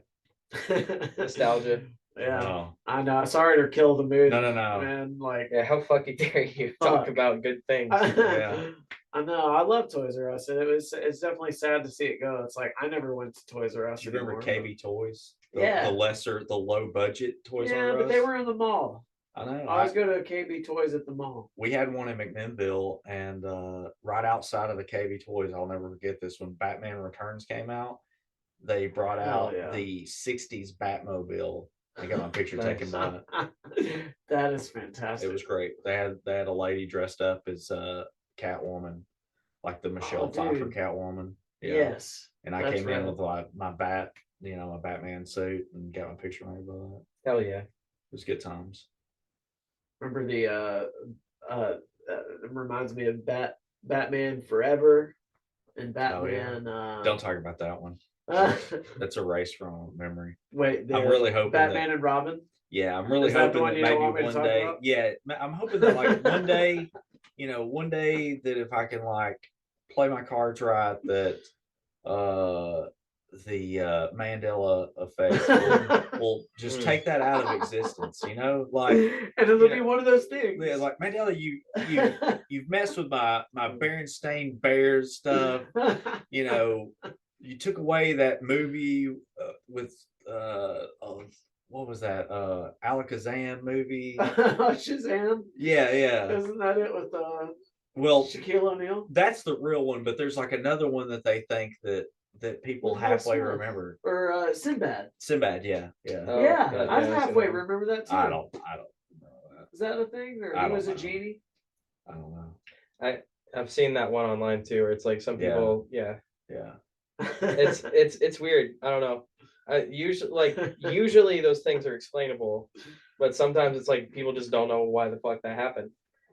Nostalgia. Yeah. Oh. I know. Sorry to kill the mood. No. Man, like Yeah. How fucking dare you talk about good things? Yeah. I know. I love Toys R Us, and it's definitely sad to see it go. It's like I never went to Toys R Us. Do you remember anymore, KB Toys? Yeah. The low budget Toys Yeah, R Us. but they were in the mall. I know. I always go to KB Toys at the mall. We had one in McMinnville, and right outside of the KB Toys, I'll never forget this. When Batman Returns came out, they brought Hell out yeah. the '60s Batmobile. I got my picture taken by it. That is fantastic. It was great. They had a lady dressed up as Catwoman, like the Michelle Pfeiffer dude. Catwoman. Yeah. Yes. And I that's came in right. with my bat, you know, my Batman suit, and got my picture made by that. Hell yeah. It was good times. Remember the it reminds me of Batman Forever and Batman. Don't talk about that one. That's erased from memory. Wait, I'm really hoping Batman and Robin. Yeah, I'm really Is that the hoping one that you don't maybe want me to one talk day. about? Yeah, I'm hoping that like one day, you know, one day that if I can like play my cards right, that the Mandela effect will just take that out of existence. You know, like, and it'll be one of those things. yeah, like Mandela, you've messed with my Berenstain Bears stuff. You know, you took away that movie with what was that Alakazam movie? Shazam. Yeah. Isn't that it with Well, Shaquille O'Neal? that's the real one, but there's like another one that they think that people With Will halfway Smith. remember. Or Sinbad. Sinbad, yeah. Oh, Yeah, God, I yeah, I've seen halfway that one. remember that too. I don't know that. Is that a thing, or I he don't was a know. genie? I don't know. I've seen that one online too, where it's like some Yeah. people, yeah. Yeah. It's weird. I don't know. Usually those things are explainable, but sometimes it's like people just don't know why the fuck that happened.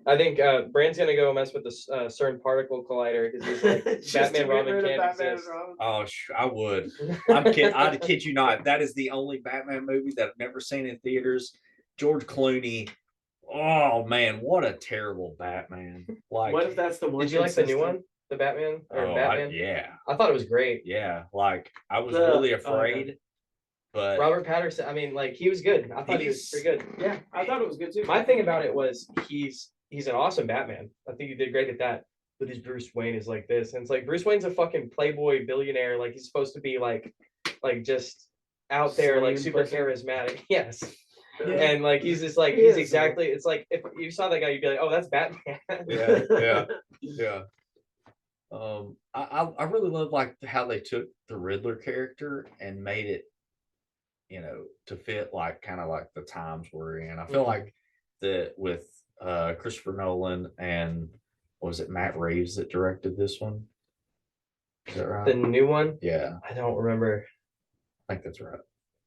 I think Brand's gonna go mess with the CERN particle collider because he's like Just to Batman get Robin rid of can't Batman and exist. Robin. Oh, I would. I'm kidding. I'd kid you not. That is the only Batman movie that I've never seen in theaters. George Clooney. Oh man, what a terrible Batman! Like, What if that's the one? Did you like the new one, the Batman or Batman? yeah, I thought it was great. yeah. Like, I was The- really okay. afraid, but Robert Patterson. I mean, like he was good. I thought he was He's- pretty good. Yeah, I thought it was good too. My thing about it was he's an awesome Batman. I think he did great at that. But his Bruce Wayne is like this, and it's like Bruce Wayne's a fucking playboy billionaire. Like he's supposed to be like just out there, like Slim super pussy. charismatic. Yes. Yeah. And like he's just like He he's is, exactly. It's like if you saw that guy, you'd be like, oh, that's Batman. yeah. I really love like how they took the Riddler character and made it, you know, to fit like kind of like the times we're in. I feel Mhm. like that with Christopher Nolan and was it Matt Reeves that directed this one? Is that right? The new one, Yeah, I don't remember. I think that's right.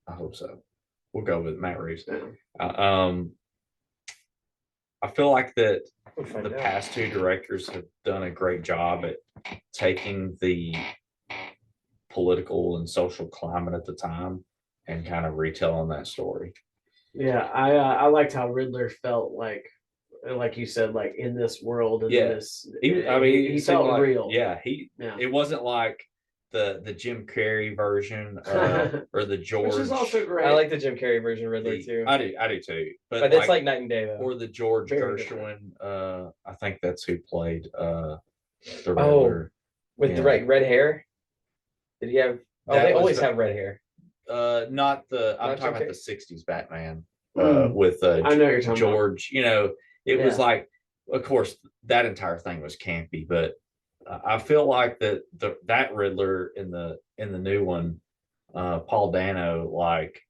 I hope so. We'll go with Matt Reeves. Yeah. I feel like that We'll find the out. past two directors have done a great job at taking the political and social climate at the time and kind of retelling that story. Yeah, I liked how Riddler felt like you said, like in this world and Yeah. this. I mean, he it seemed felt like- real. Yeah, Yeah. it wasn't like the Jim Carrey version or the George. Which is also great. I like the Jim Carrey version Riddler too. I do too. But it's like night and day though. or the George Very Gershwin. I think that's who played the Oh, Riddler. with yeah. the red hair. Did he have? Oh, That they was always the- have red hair. Not the. I'm Not talking Jim about the '60s Batman. with I know what you're talking George. You know, it was Yeah. like, of course, that entire thing was campy, but I feel like that Riddler in the new one, Paul Dano, like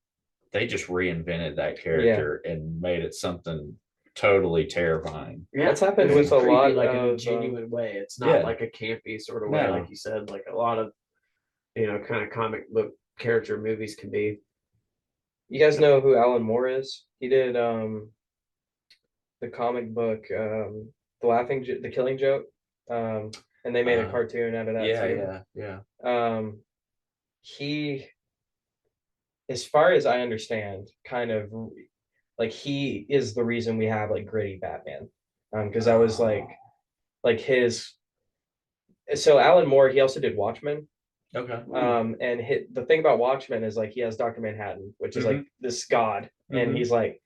they just reinvented that character and made it something totally terrifying. Yeah, That's happened it's with a creepy, lot like in a of genuine way. It's not yeah. like a campy sort of way, No. like you said, like a lot of, you know, kind of comic book character movies can be. You guys know who Alan Moore is? He did the comic book the Killing Joke, and they made a cartoon out of that too. He, as far as I understand, kind of like he is the reason we have like gritty Batman, because that was like his. So Alan Moore, he also did Watchmen. Okay. And the thing about Watchmen is like he has Dr. Manhattan, which is like this god, and he's like,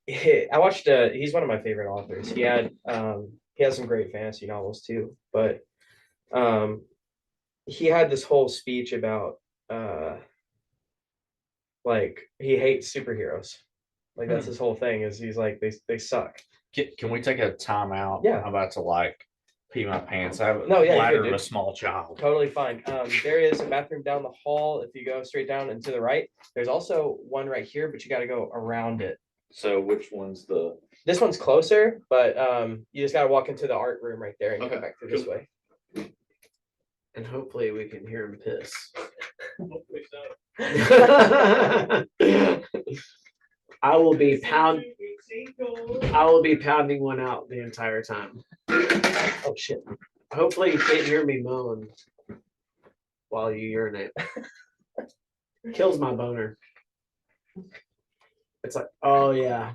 I watched. He's one of my favorite authors. He has some great fantasy novels too, but he had this whole speech about like he hates superheroes. Like that's his whole thing. Is he's like they suck. Can we take a time out? Yeah. I'm about to like pee my pants. I have a No, yeah, bladder you're of good, a small child. Totally fine. There is a bathroom down the hall. If you go straight down and to the right, there's also one right here, but you got to go around it. So which one's the? This one's closer, but you just got to walk into the art room right there and come back through this way. And hopefully we can hear him piss. Hopefully so. I will be pounding one out the entire time. Oh shit. Hopefully you can't hear me moan while you urinate. Kills my boner. It's like, oh yeah.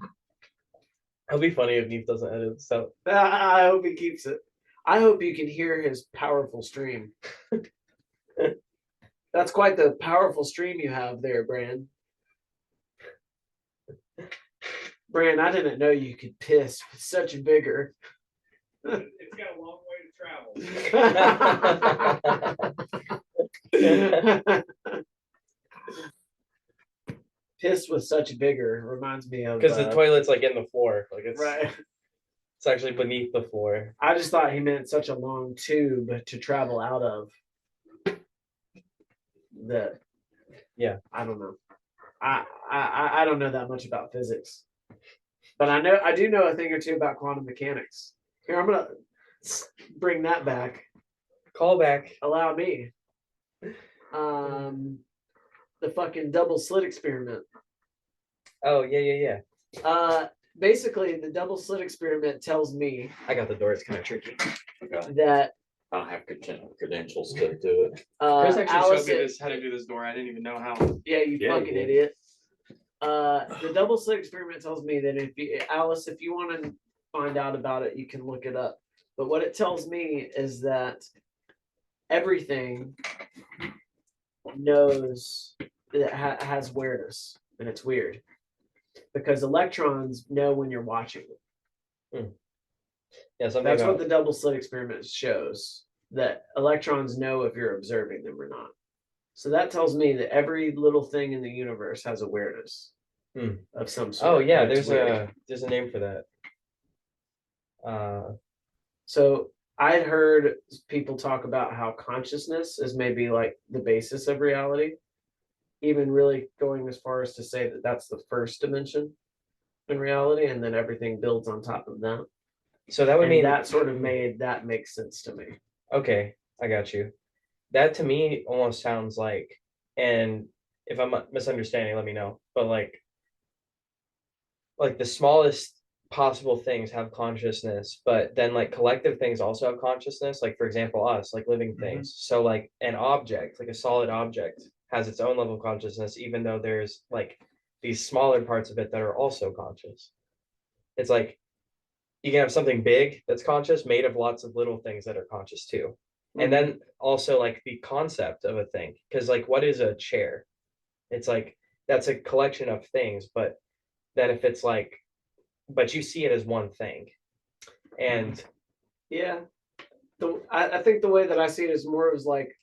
It'll be funny if Neve doesn't edit this out. I hope he keeps it. I hope you can hear his powerful stream. That's quite the powerful stream you have there, Bran. Bran, I didn't know you could piss with such a vigor. It's got a long way to travel. Piss with such vigor reminds me of because the toilet's like in the floor, like it's right. It's actually beneath the floor. I just thought he meant such a long tube to travel out of. That, yeah, I don't know. I don't know that much about physics, but I do know a thing or two about quantum mechanics. Here, I'm gonna bring that back. Call back. Allow me. The fucking double slit experiment. Oh yeah. Basically, the double slit experiment tells me. I got the door. It's kind of tricky. Okay. That I don't have credentials to do it. Chris actually showed me this how to do this door. I didn't even know how. Yeah, you fucking idiot. The double slit experiment tells me that if you want to find out about it, you can look it up. But what it tells me is that everything knows that has awareness, and it's weird because electrons know when you're watching them. Yeah, that's what the double slit experiment shows, that electrons know if you're observing them or not. So that tells me that every little thing in the universe has awareness of some sort. Oh yeah, there's a name for that. So I'd heard people talk about how consciousness is maybe like the basis of reality, even really going as far as to say that that's the first dimension in reality, and then everything builds on top of that. So that would mean that sort of that makes sense to me. Okay, I got you. That to me almost sounds like, and if I'm misunderstanding, let me know. But like the smallest possible things have consciousness, but then like collective things also have consciousness. Like for example, us, like living things. So like an object, like a solid object, has its own level of consciousness, even though there's like these smaller parts of it that are also conscious. It's like you can have something big that's conscious made of lots of little things that are conscious too. And then also like the concept of a thing, because like what is a chair? It's like that's a collection of things, but then if it's like, but you see it as one thing. And yeah, I think the way that I see it is more as like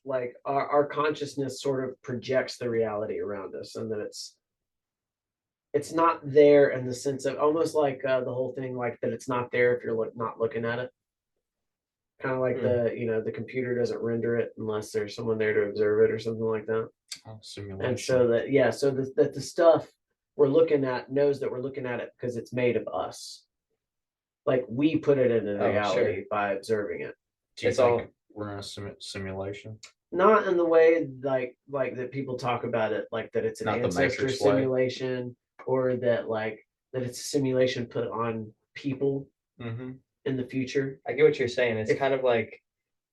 our consciousness sort of projects the reality around us, and then it's not there in the sense of almost like the whole thing, like that it's not there if you're not looking at it. Kind of like the computer doesn't render it unless there's someone there to observe it or something like that. Oh, simulation. And so that the stuff we're looking at knows that we're looking at it because it's made of us. Like we put it into reality by observing it. Do you It's think all- we're in a simulation? Not in the way like that people talk about it, like that it's an Not the ancestor Matrix way. simulation, or that it's a simulation put on people in the future. I get what you're saying. It's kind of like,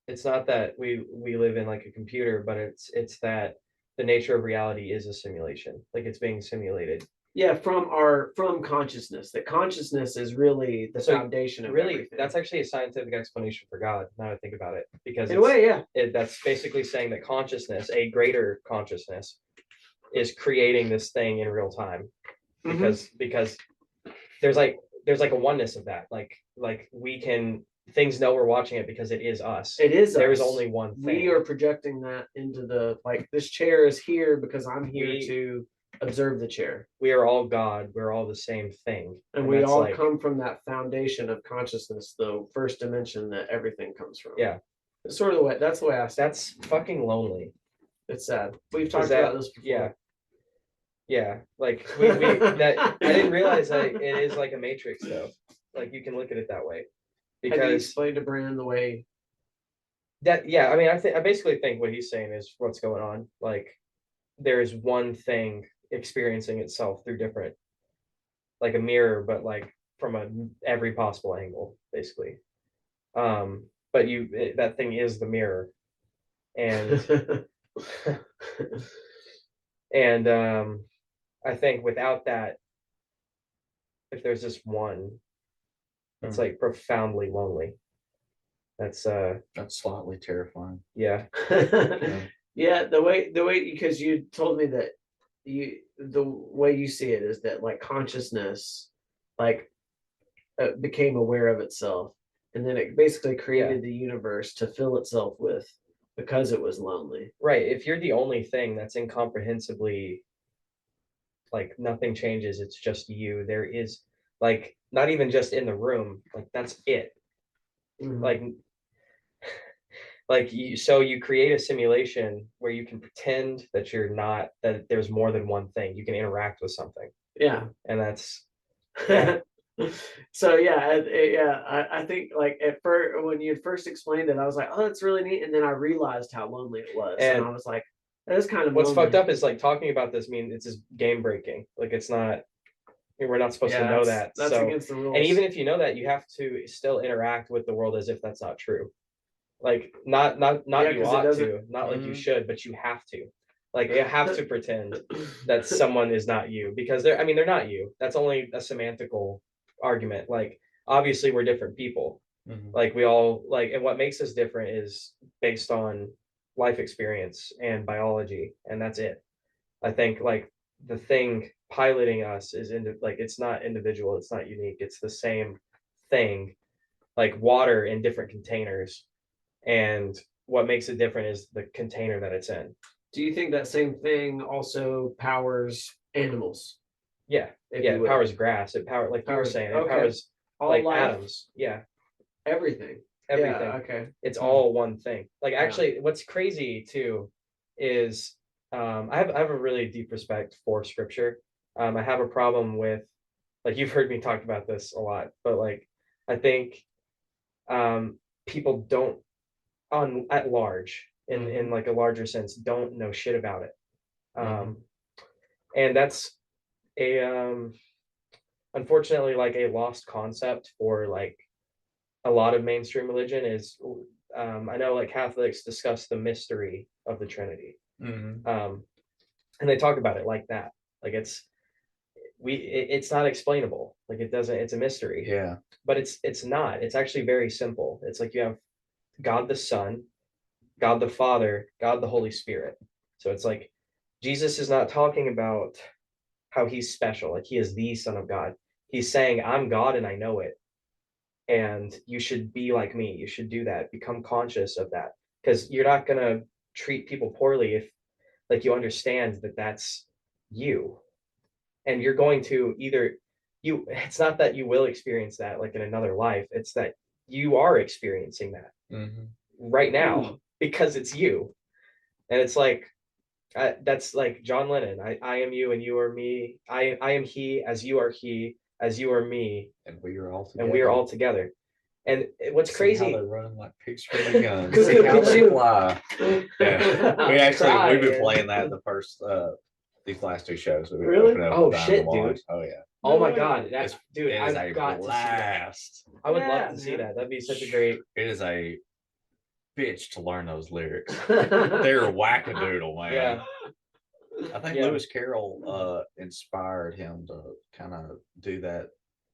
it's not that we live in like a computer, but it's that the nature of reality is a simulation. Like it's being simulated. Yeah, from consciousness. That consciousness is really the foundation of really everything. that's actually a scientific explanation for God, now that I think about it, because in a way, yeah. That's basically saying that consciousness, a greater consciousness, is creating this thing in real time, because there's like a oneness of that, like things know we're watching it because it is us. It is there is us. only one thing. We are projecting that into the, like, this chair is here because I'm here to observe the chair. We are all God. We're all the same thing. And we all come from that foundation of consciousness, the first dimension that everything comes from. Yeah. It's sort of the way, that's the way I see it. That's fucking lonely. It's sad. We've talked about this before. Yeah. Yeah. Like we that I didn't realize that it is like a matrix though. Like you can look at it that way. Have you Because explained to Bran the way that, yeah, I mean, I basically think what he's saying is what's going on. Like there is one thing experiencing itself through different, like a mirror, but like from every possible angle, basically. But that thing is the mirror, and and I think without that, if there's just one, it's like profoundly lonely. That's slightly terrifying. Yeah. Yeah, the way because you told me that the way you see it is that like consciousness like became aware of itself, and then it basically created the universe to fill itself with because it was lonely. Right. If you're the only thing that's incomprehensibly, like nothing changes, it's just you. There is like not even just in the room, like that's it. Like you create a simulation where you can pretend that you're not, that there's more than one thing. You can interact with something. Yeah. And that's so I think like at first when you first explained it, I was like, oh, that's really neat, and then I realized how lonely it was, and I was like, that is kind of what's lonely. fucked up is like talking about this it's just game breaking. Like it's not, we're not supposed to know that. That's against the rules. And even if you know that, you have to still interact with the world as if that's not true. Like not you ought to, not like you should, but you have to. Like you have to pretend that someone is not you, because they're not you. That's only a semantical argument. Like obviously we're different people. Like we all and what makes us different is based on life experience and biology, and that's it. I think like the thing piloting us is it's not individual, it's not unique, it's the same thing, like water in different containers, and what makes it different is the container that it's in. Do you think that same thing also powers animals? Yeah, it powers grass. It powers, like you were saying, it powers all like life, atoms. Yeah, everything. Yeah, okay. It's all one thing. Like actually, what's crazy too is I have a really deep respect for scripture. I have a problem with, like, you've heard me talk about this a lot, but like I think people don't at large in like a larger sense don't know shit about it. And that's a unfortunately like a lost concept for like a lot of mainstream religion is I know like Catholics discuss the mystery of the Trinity. And they talk about it like that, like it's not explainable, like it's a mystery. Yeah, but it's not, it's actually very simple. It's like you have God the Son, God the Father, God the Holy Spirit. So it's like Jesus is not talking about how he's special, like he is the Son of God. He's saying, I'm God and I know it, and you should be like me. You should do that, become conscious of that, because you're not going to treat people poorly if like you understand that that's you. and you're going to either it's not that you will experience that like in another life, it's that you are experiencing that right now because it's you. And it's like that's like John Lennon. I am you and you are me. I am he as you are he, as you are me, and we are all together. and we are all together. And what's See crazy, how they run like pigs for the gun. See how they fly. Yeah. We've been playing that the first these last two shows. We've been Really? opening up Oh, with shit, Dynamite. dude. Oh yeah. oh my No God, way. that's dude, It is I've a got to see that. blast. I would Yeah, love to see man. that. That'd be such a great. It is a bitch to learn those lyrics. They're wackadoodle, man. Yeah. I think Yeah. Lewis Carroll inspired him to kind of do that.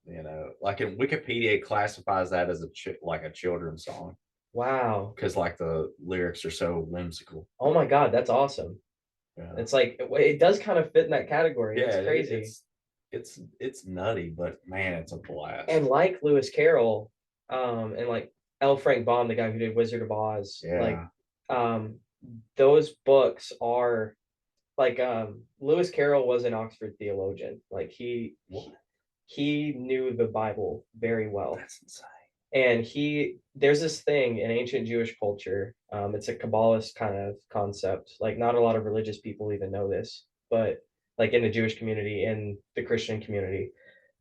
You know, like in Wikipedia it classifies that as like a children's song Wow. because like the lyrics are so whimsical. Oh my God, that's awesome. Yeah. It's like it does kind of fit in that category. Yeah, It's crazy. it's nutty, but man, it's a blast. And like Lewis Carroll, and like L. Frank Baum, the guy who did Wizard of Oz, like those books are like Lewis Carroll was an Oxford theologian. Like he knew the Bible very well. That's insane. And there's this thing in ancient Jewish culture. It's a Kabbalist kind of concept. Like not a lot of religious people even know this, but like in the Jewish community, in the Christian community.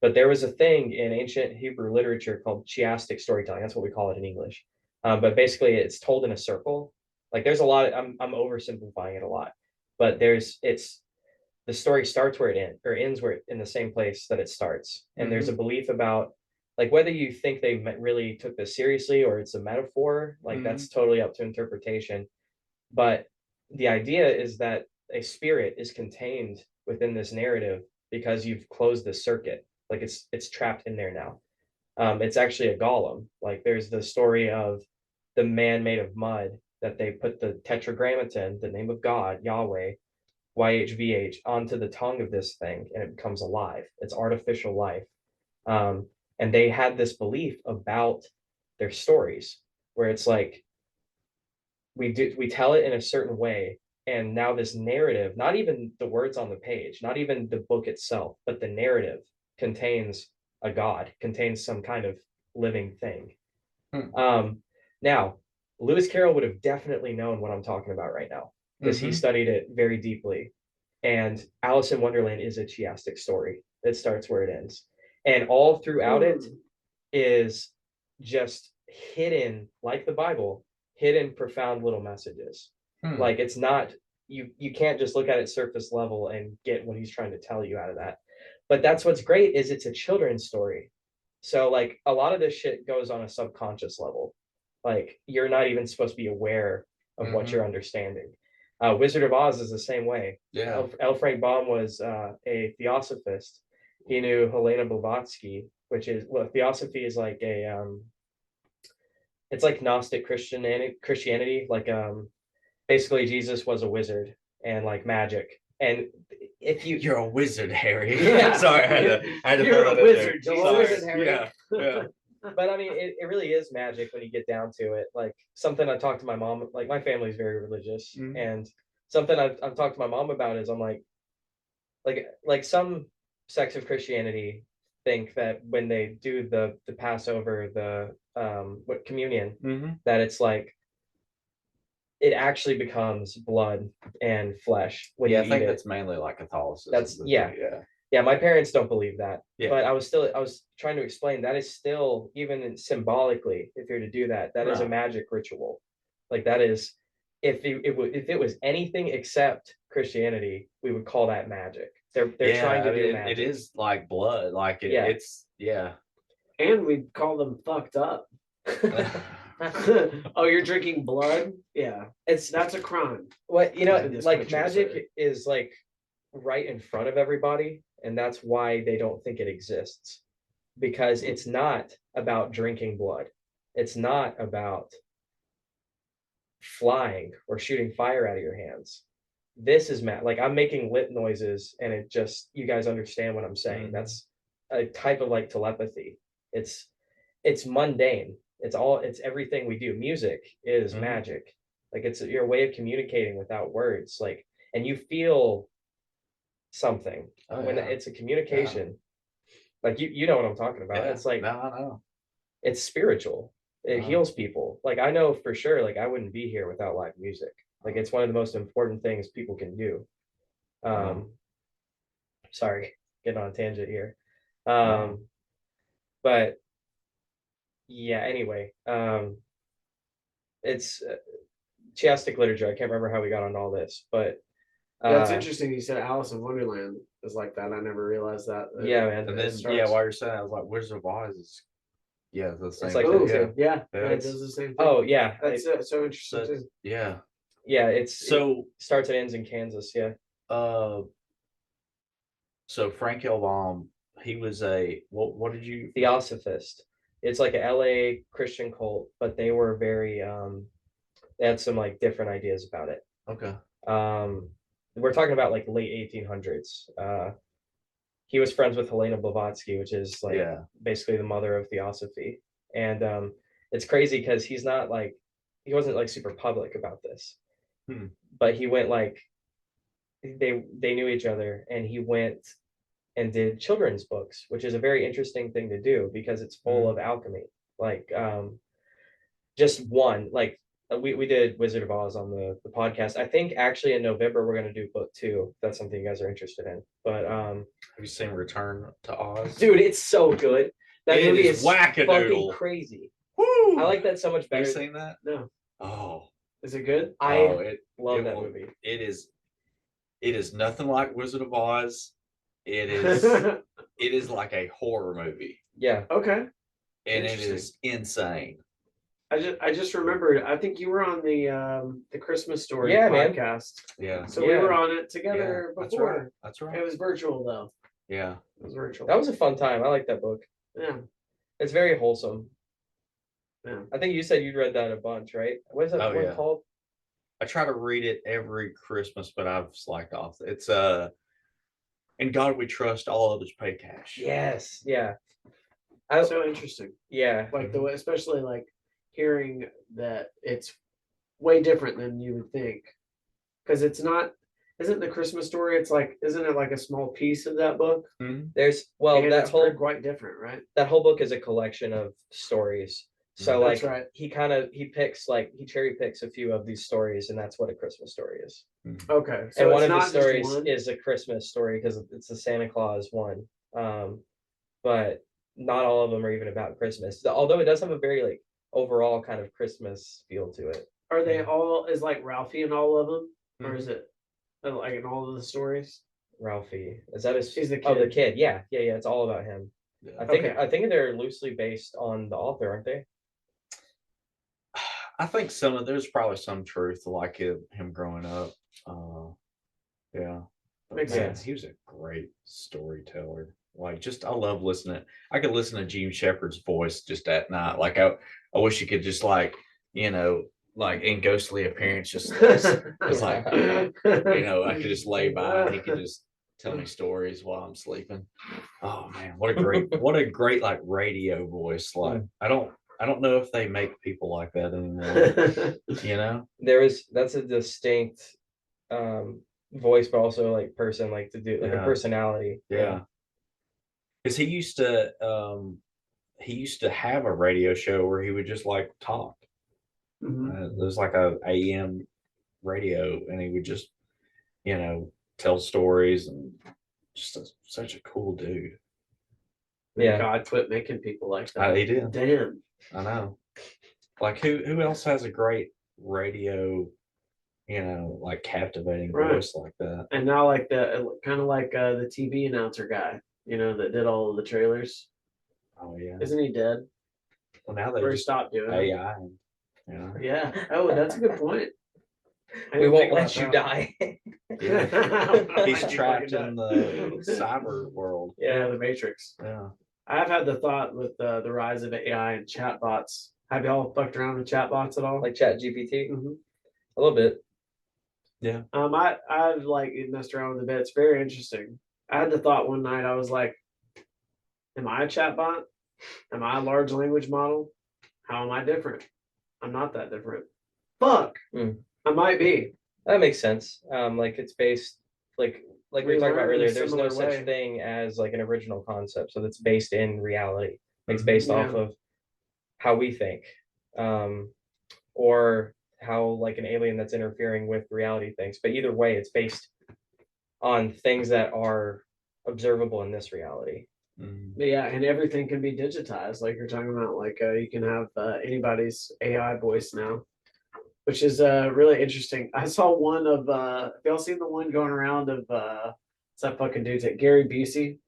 But there was a thing in ancient Hebrew literature called chiastic storytelling. That's what we call it in English. But basically, it's told in a circle. Like there's a lot. I'm oversimplifying it a lot, but the story starts where it ends, or ends where in the same place that it starts. And there's a belief about like whether you think they really took this seriously or it's a metaphor, like that's totally up to interpretation. But the idea is that a spirit is contained within this narrative because you've closed the circuit. Like it's trapped in there now. It's actually a golem. Like there's the story of the man made of mud that they put the tetragrammaton, the name of God, Yahweh, YHVH, onto the tongue of this thing, and it becomes alive. It's artificial life. And they had this belief about their stories where it's like we tell it in a certain way, and now this narrative, not even the words on the page, not even the book itself, but the narrative contains a god, contains some kind of living thing. Now Lewis Carroll would have definitely known what I'm talking about right now because he studied it very deeply. And Alice in Wonderland is a chiastic story. It starts where it ends, and all throughout it is just hidden, like the Bible, hidden profound little messages. Like it's not, you can't just look at it surface level and get what he's trying to tell you out of that. But that's what's great is it's a children's story. So like a lot of this shit goes on a subconscious level. Like you're not even supposed to be aware of what you're understanding. Wizard of Oz is the same way. Yeah. L. Frank Baum was a theosophist. He knew Helena Blavatsky, which is, well, theosophy is like it's like Gnostic Christianity. Like basically Jesus was a wizard and like magic. And if you're a wizard, Harry. Yeah. Sorry, I had to You're throw a that in wizard, there. you're a Sorry. wizard, Harry. Yeah. But I mean, it really is magic when you get down to it. Like something I talked to my mom, like my family's very religious, and something I've talked to my mom about is I'm like some sects of Christianity think that when they do the Passover, the what communion, that it's like it actually becomes blood and flesh when you I eat think it. that's mainly like Catholicism. That's yeah, my parents don't believe that. Yeah. But I was trying to explain that is still, even symbolically, if you're to do that, that is a Right. magic ritual. Like that is, if it was anything except Christianity, we would call that magic. They're trying to do magic. It is like blood. Like Yeah. it's And we'd call them fucked up. Oh, you're drinking blood? Yeah. That's a crime. What In this like country, magic sir. is like right in front of everybody, and that's why they don't think it exists, because it's not about drinking blood. It's not about flying or shooting fire out of your hands. This is like I'm making lip noises, and it just, you guys understand what I'm saying. That's a type of like telepathy. It's mundane. It's everything we do. Music is magic. Like it's your way of communicating without words. Like, and you feel something. Oh, When yeah. it's a communication, like you know what I'm talking about. Yeah. It's like No, I know. it's spiritual. It Uh-huh. heals people. Like I know for sure, like I wouldn't be here without live music. Like it's one of the most important things people can do. Sorry, getting on a tangent here. But yeah, anyway, it's chiastic literature. I can't remember how we got on all this, but Yeah, it's interesting. You said Alice in Wonderland is like that. I never realized that. yeah, man. And it then starts- while you're saying that, I was like, Wizard of Oz is the same. like thing. that too. yeah, Yeah, it it's- does the same thing. Oh yeah, That's so interesting So, too. yeah. yeah. It So starts and ends in Kansas. Yeah. So Frank L. Baum, he was a what did you Theosophist. It's like a LA Christian cult, but they were very they had some like different ideas about it. Okay. We're talking about like late 1800s. He was friends with Helena Blavatsky, which is like basically the mother of theosophy. And it's crazy because he wasn't like super public about this. But he went like they knew each other, and he went and did children's books, which is a very interesting thing to do because it's full of alchemy. Like just one, like we did Wizard of Oz on the podcast. I think actually in November we're gonna do book 2. If that's something you guys are interested in. But have you seen Return to Oz? dude, it's so good. That It movie is is fucking wackadoodle. crazy. Woo! I like that so much Have better. you seen that? No, Oh, is it good? I love that movie. It is nothing like Wizard of Oz. It is it is like a horror movie. Yeah. Okay. And it is insane. I just remembered. I think you were on the Christmas Story man. podcast. Yeah. So we Yeah. were on it together That's before. right. That's right. It was virtual though. Yeah. It was virtual. That was a fun time. I like that book. Yeah. It's very wholesome. Yeah. I think you said you'd read that a bunch, right? What is that Oh, one yeah. called? I try to read it every Christmas, but I've slacked off. It's In God We Trust, All Others Pay Cash. Yes. Yeah. So interesting. Yeah. Like the way, especially like hearing that it's way different than you would think, because it's not. Isn't the Christmas Story? It's like, isn't it like a small piece of that book? There's and it's quite different, right? that whole book is a collection of stories. So like That's right. he cherry picks a few of these stories, and that's what a Christmas story is. Okay. So And one it's of the not just stories one? is a Christmas story because it's the Santa Claus one. But not all of them are even about Christmas. Although it does have a very like overall kind of Christmas feel to it. Are they all, is like Ralphie in all of them? Or is it like in all of the stories? Ralphie. Is that his He's the Oh, the kid. kid. Yeah. It's all about him. Yeah. I think they're loosely based on the author, aren't they? I think there's probably some truth to like him growing up. Yeah. But Makes man, sense. he was a great storyteller. Like, I love listening. I could listen to Gene Shepherd's voice just at night. Like, I wish you could just like in ghostly appearance, just it's like, I could just lay by and he could just tell me stories while I'm sleeping. Oh man, what a great like radio voice. Like, I don't know if they make people like that anymore. That's a distinct voice, but also like person, like to do like a personality. Yeah. Because he used to have a radio show where he would just like talk. There was like a AM radio, and he would just tell stories, and just such a cool dude. Yeah. God quit making people like that. He did. Damn. I know. Like who else has a great radio, like captivating voice like that? And now like the kind of like the TV announcer guy, that did all of the trailers. Oh yeah. Isn't he dead? Well, now they Or he just stopped doing it. AI. Yeah. Oh, that's a good point. We won't let you die. Yeah. He's trapped in the cyber world. Yeah, the Matrix. Yeah. I've had the thought with the rise of AI and chatbots. Have y'all fucked around with chatbots at all? Like Chat GPT? Mm-hmm. A little bit. Yeah. I've like messed around with a bit. It's very interesting. I had the thought one night. I was like, am I a chatbot? Am I a large language model? How am I different? I'm not that different. Fuck. I might be. That makes sense. Like it's based like we were talking about learn in a earlier, there's no similar such way. thing as like an original concept. So that's based in reality. It's based off Yeah. of how we think. Or how like an alien that's interfering with reality thinks. But either way, it's based on things that are observable in this reality. But yeah, and everything can be digitized, like you're talking about. Like you can have anybody's AI voice now, which is really interesting. I saw one of have y'all seen the one going around of what's that fucking dude's at Gary Busey?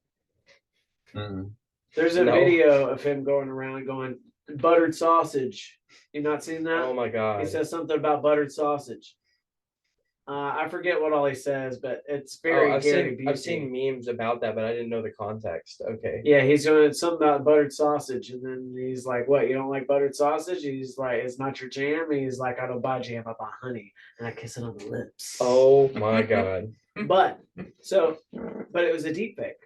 There's a No. video of him going around going buttered sausage. You not seen that? Oh my He god. says something about buttered sausage. I forget what all he says, but it's very I've Gary seen Busey. I've seen memes about that, but I didn't know the context. Okay. Yeah, he's doing something about buttered sausage, and then he's like, "What? You don't like buttered sausage?" He's like, "It's not your jam." And he's like, "I don't buy jam. I buy honey, and I kiss it on the lips." Oh my god. but it was a deep fake,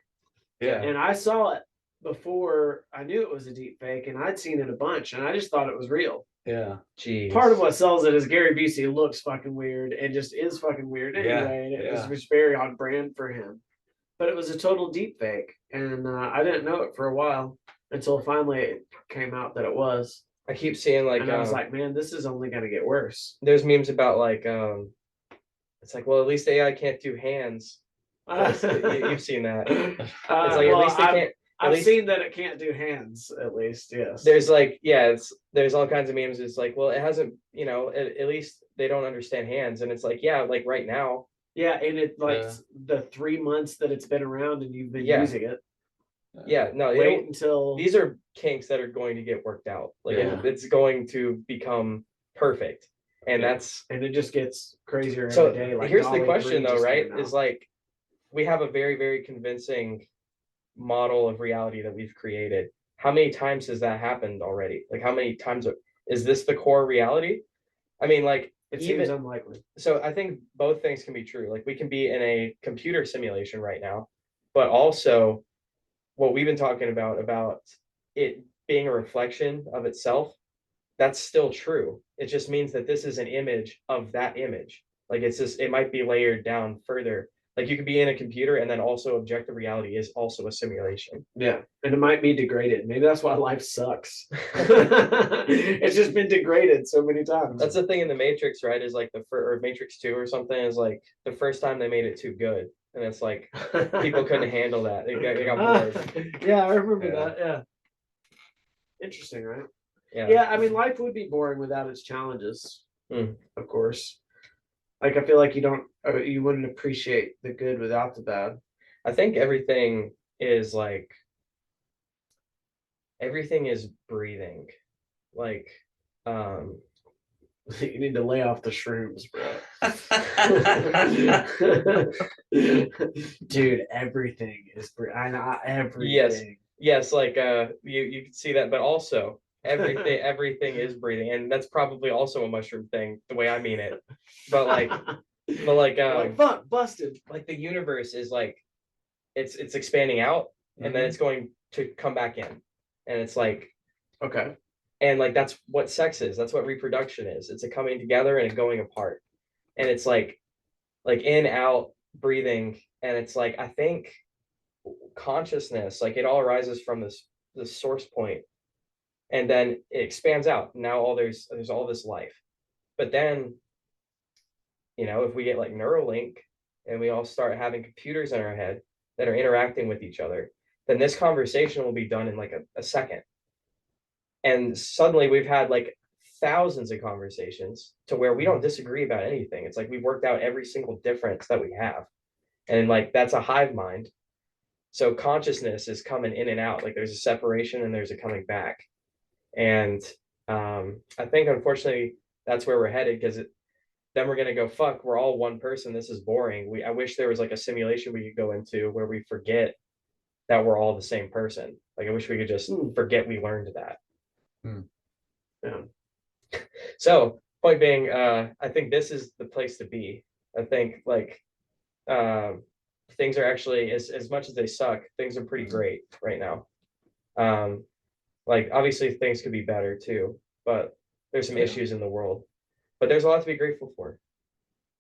Yeah. and I saw it before I knew it was a deep fake, and I'd seen it a bunch, and I just thought it was real. Yeah. Jeez. Part of what sells it is Gary Busey looks fucking weird and just is fucking weird anyway, and it was very on brand for him. But it was a total deep fake, and I didn't know it for a while until finally it came out that it was. I keep seeing like And I was like, man, this is only gonna get worse. there's memes about like it's like, well, at least AI can't do hands. You've seen that. It's like at least they can't. I've seen that it can't do hands, at least, yes. There's like, yeah, there's all kinds of memes. It's like, well, it hasn't, at least they don't understand hands. And it's like, yeah, like right now. Yeah, and it like the 3 months that it's been around and you've been using it. Yeah, no, wait until these are kinks that are going to get worked out. Like it's going to become perfect. And and it just gets crazier so every day. Like here's the Dolly question 3 though, just right? came out. Is like we have a very, very convincing model of reality that we've created. How many times has that happened already? Like how many times is this the core reality? I mean, like it seems unlikely. So I think both things can be true. Like we can be in a computer simulation right now, but also what we've been talking about it being a reflection of itself, that's still true. It just means that this is an image of that image. Like it's just, it might be layered down further. Like you could be in a computer and then also objective reality is also a simulation. Yeah. And it might be degraded. Maybe that's why life sucks. It's just been degraded so many times. That's the thing in the Matrix, right? Is like or Matrix 2 or something is like the first time they made it too good. And it's like people couldn't handle that. They got bored. Yeah, I remember that. Yeah. Interesting, right? Yeah, I mean, life would be boring without its challenges, of course. Like, I feel like you wouldn't appreciate the good without the bad. I think everything is breathing. Like, you need to lay off the shrooms, bro. Dude, everything is breathing. I know everything. Yes, like you can see that, but also everything is breathing, and that's probably also a mushroom thing, the way I mean it. But like fuck, busted. Like the universe is like it's expanding out, and then it's going to come back in, and it's like okay, and like that's what sex is. That's what reproduction is. It's a coming together and a going apart, and it's like in, out, breathing, and it's like I think consciousness, like it all arises from this source point, and then it expands out. Now there's all this life, but then if we get like Neuralink and we all start having computers in our head that are interacting with each other, then this conversation will be done in like a second. And suddenly we've had like thousands of conversations to where we don't disagree about anything. It's like we've worked out every single difference that we have. And like that's a hive mind. So consciousness is coming in and out. Like there's a separation and there's a coming back. And I think unfortunately that's where we're headed, because then we're gonna go, fuck, we're all one person. This is boring. I wish there was like a simulation we could go into where we forget that we're all the same person. Like I wish we could just forget we learned that. Yeah. So point being, I think this is the place to be. I think like things are actually, as much as they suck, things are pretty great right now. Like obviously things could be better too, but there's some issues in the world. But there's a lot to be grateful for.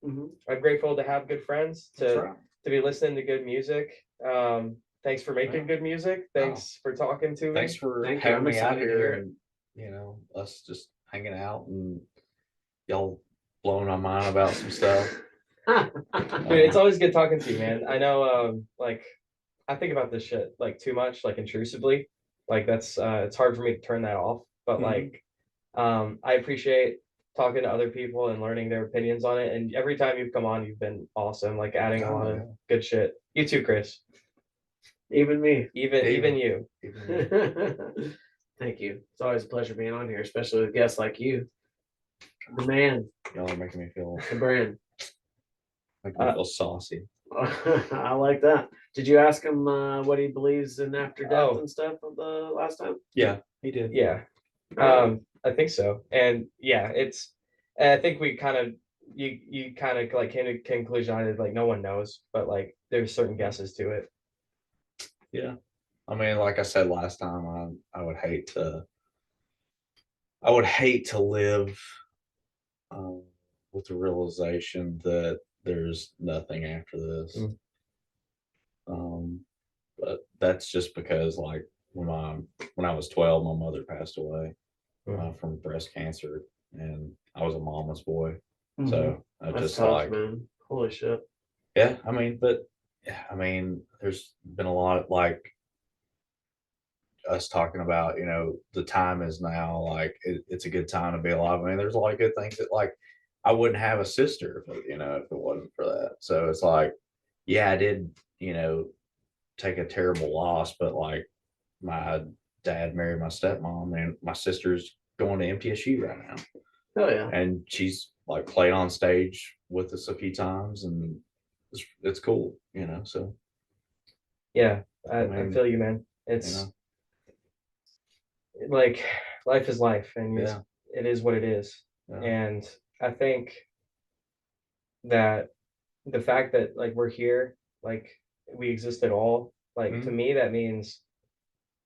I'm grateful to have good friends, to to be listening to good music. Thanks for making good music. Thanks for talking to me. Thanks for Thank you. having I'm me out excited to hear here it. and, you know, us just hanging out and y'all blowing my mind about some stuff. Dude, it's always good talking to you, man. I know, like, I think about this shit like too much, like intrusively. Like that's it's hard for me to turn that off. But like, I appreciate talking to other people and learning their opinions on it. And every time you've come on, you've been awesome, like adding a lot of good shit. You too, Chris. Even me. Even you. Thank you. It's always a pleasure being on here, especially with guests like you. The man, Y'all are making me feel the brand. saucy. I like that. Did you ask him what he believes in after death Oh. and stuff of the last time? Yeah, he did. Yeah. I think so. And yeah, I think we kind of you kind of like came to conclusion on it, like no one knows, but like there's certain guesses to it. Yeah. I mean, like I said last time, I would hate to live with the realization that there's nothing after this. But that's just because like when I was 12, my mother passed away from breast cancer, and I was a mama's boy. So I That's just tough, like, man. Holy shit. yeah, I mean, but yeah, I mean, there's been a lot of like us talking about, you know, the time is now, like it's a good time to be alive. I mean, there's a lot of good things that like I wouldn't have a sister if you know, if it wasn't for that. So it's like, yeah, I did, you know, take a terrible loss, but like my dad married my stepmom, and my sister's going to MTSU right now. Oh yeah. And she's like played on stage with us a few times, and it's cool, you know. So Yeah, I mean, feel you, man. It's you know, like life is life, and yeah, it is what it is. yeah. And I think that the fact that like we're here, like we exist at all, like to me that means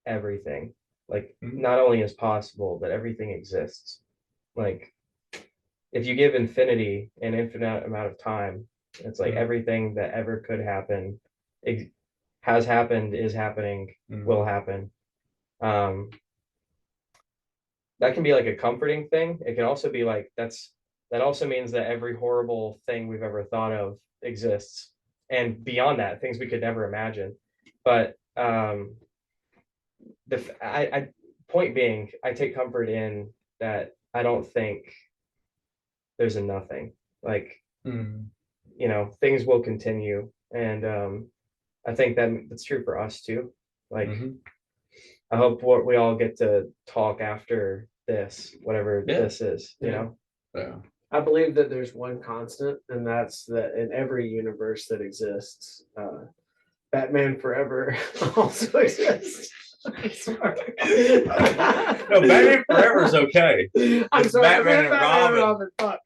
everything. Like not only is possible, but everything exists. Like if you give infinity an infinite amount of time, it's like everything that ever could happen has happened, is happening, will happen. That can be like a comforting thing. It can also be like that also means that every horrible thing we've ever thought of exists, and beyond that, things we could never imagine. But I point being, I take comfort in that I don't think there's a nothing. Like you know, things will continue, and I think that's true for us too. Like I hope we all get to talk after this, whatever this is, you know? Yeah. I believe that there's one constant, and that's that in every universe that exists, Batman Forever also exists. Sorry. No, Batman Forever is okay. I'm It's sorry, Batman and Robin. Fuck.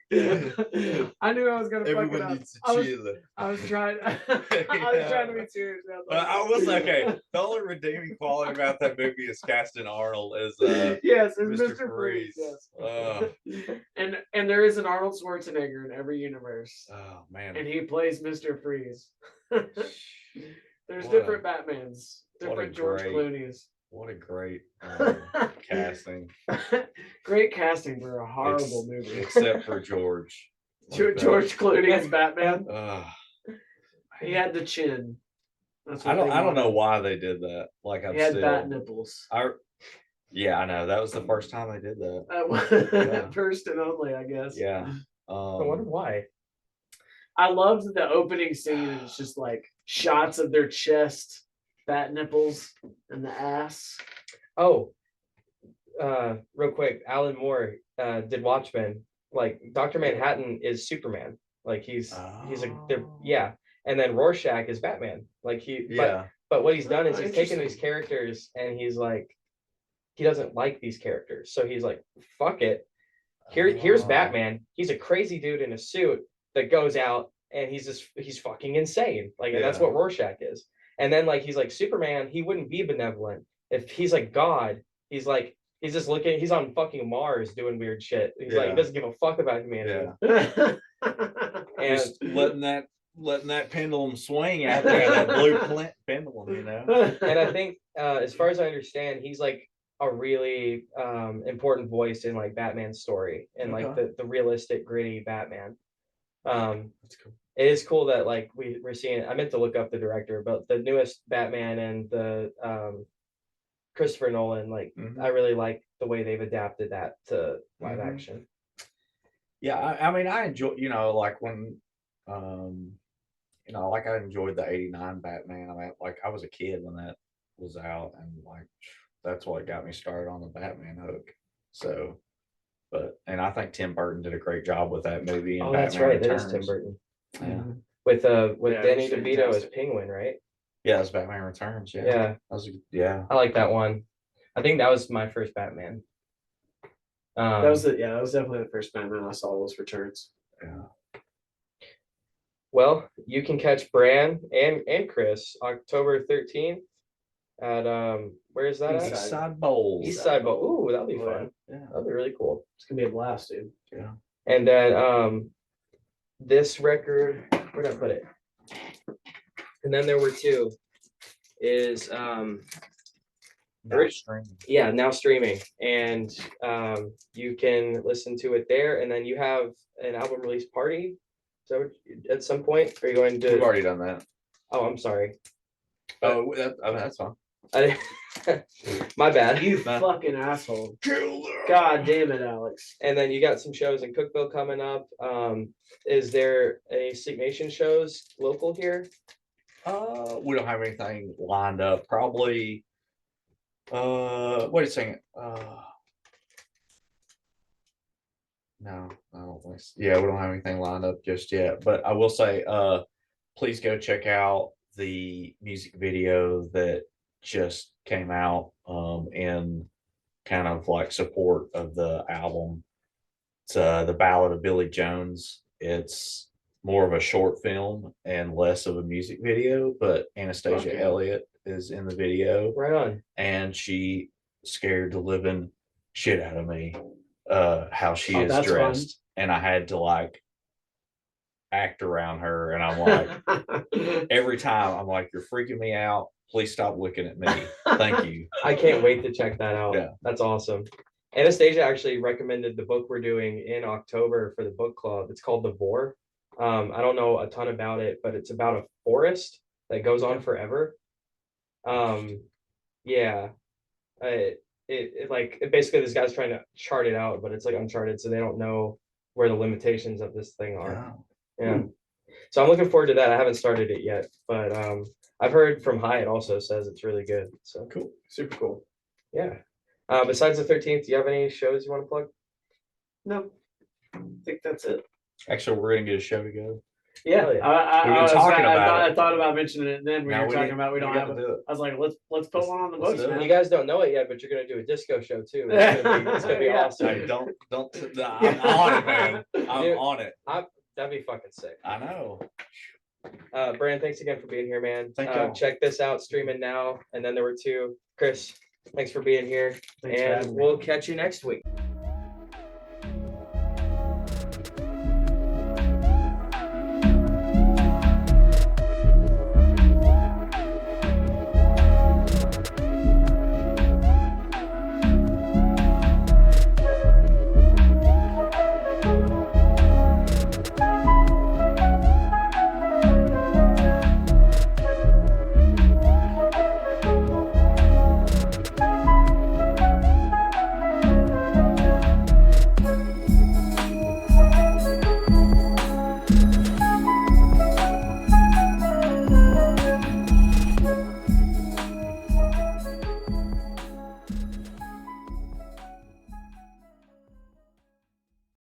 I knew I was gonna fuck it Everyone up. needs to chill. I was trying to be serious. I was okay. The only redeeming quality about that movie is casting Arnold as yes, it's Mr. Freeze. Freeze. Yes. And there is an Arnold Schwarzenegger in every universe. Oh man. And he plays Mr. Freeze. There's What different Batmans, what a different George great- Clooney's. What a great casting. Great casting for a horrible movie. Except for George. George Clooney as Batman. He had the chin. That's I what don't know why they did that. Like He had bat nipples. Yeah, I know. That was the first time they did that. First and only, I guess. Yeah. I wonder why. I loved the opening scene. It's just like shots of their chest, bat nipples, and the ass. Oh, real quick, Alan Moore did Watchmen. Like Dr. Manhattan is Superman. Like he's yeah. And then Rorschach is Batman. Like but what he's done is he's taken these characters and he's like, he doesn't like these characters. So he's like, fuck it. Here's Batman. He's a crazy dude in a suit that goes out and he's fucking insane. Like, and that's what Rorschach is. And then like, he's like Superman, he wouldn't be benevolent. If he's like God, he's just looking, he's on fucking Mars doing weird shit. He's like, he doesn't give a fuck about humanity. And just letting that letting that pendulum swing out there, that blue pendulum, you know. And I think, as far as I understand, he's like a really important voice in like Batman's story and like the realistic, gritty Batman. That's cool. It is cool that like we're seeing. I meant to look up the director, but the newest Batman and the Christopher Nolan, like I really like the way they've adapted that to live action. Yeah, I mean, I enjoy, you know, like when, you know, like I enjoyed the '89 Batman. I mean, like I was a kid when that was out, and like that's what got me started on the Batman hook. So, and I think Tim Burton did a great job with that movie. And Oh, that's Batman right. That is Returns. Tim Burton. Yeah, With Yeah, Danny it's DeVito as fantastic. Penguin, right? yeah, it's Batman Returns. Yeah, Yeah, that was yeah. I like that one. I think that was my first Batman. That was that was definitely the first Batman I saw was Returns. Yeah. Well, you can catch Bran and Chris October 13th at where is that East at? East Side Bowls. East Side Bowl. Ooh, that'll be Oh, fun. Yeah. That'll be really cool. It's gonna be a blast, dude. Yeah. And then this record, where'd I put it? And then there were two. Is Now streaming. yeah, now streaming. And you can listen to it there. And then you have an album release party. So at some point, are you going to We've already done that. Oh, I'm sorry. Oh, that's fine. I my bad. You fucking asshole. Killer. God damn it, Alex. And then you got some shows in Cookville coming up. Is there any Sleep Nation shows local here? We don't have anything lined up. Probably. Wait a second. No, I don't think so. Yeah, we don't have anything lined up just yet. But I will say, please go check out the music video that just came out in kind of like support of the album. It's the Ballad of Billy Jones. It's more of a short film and less of a music video, but Anastasia Okay. Elliott is in the video, Right on. and she scared the living shit out of me how she Oh, is that's dressed. And I had to like act around her, and I'm like every time I'm like, you're freaking me out, please stop looking at me, thank you. I can't wait to check that out. Yeah. That's awesome. Anastasia actually recommended the book we're doing in October for the book club. It's called The Vor. I don't know a ton about it, but it's about a forest that goes on forever. Yeah. Basically this guy's trying to chart it out, but it's like uncharted, so they don't know where the limitations of this thing are. Yeah. So I'm looking forward to that. I haven't started it yet, but I've heard from Hyatt also says it's really good. So Cool. Super cool. yeah. Besides the 13th, do you have any shows you want to plug? No. I think that's it. Actually, we're gonna get a show to go. Yeah. Oh, yeah. We've been was talking gonna- about I thought about mentioning it, and then when Now you were we talking need- about we don't got have to it. do it. I was like, let's put one on the Let's books, do it. man. You guys don't know it yet, but you're gonna do a disco show too. It's gonna be Yeah. awesome. Hey, don't I'm on it, man. I'm Dude. on it. That'd be fucking sick. I know. Brandon, thanks again for being here, man. Thank y'all. Check this out, streaming now. And then there were two. Chris, thanks for being here. Thanks for And having me. we'll catch you next week.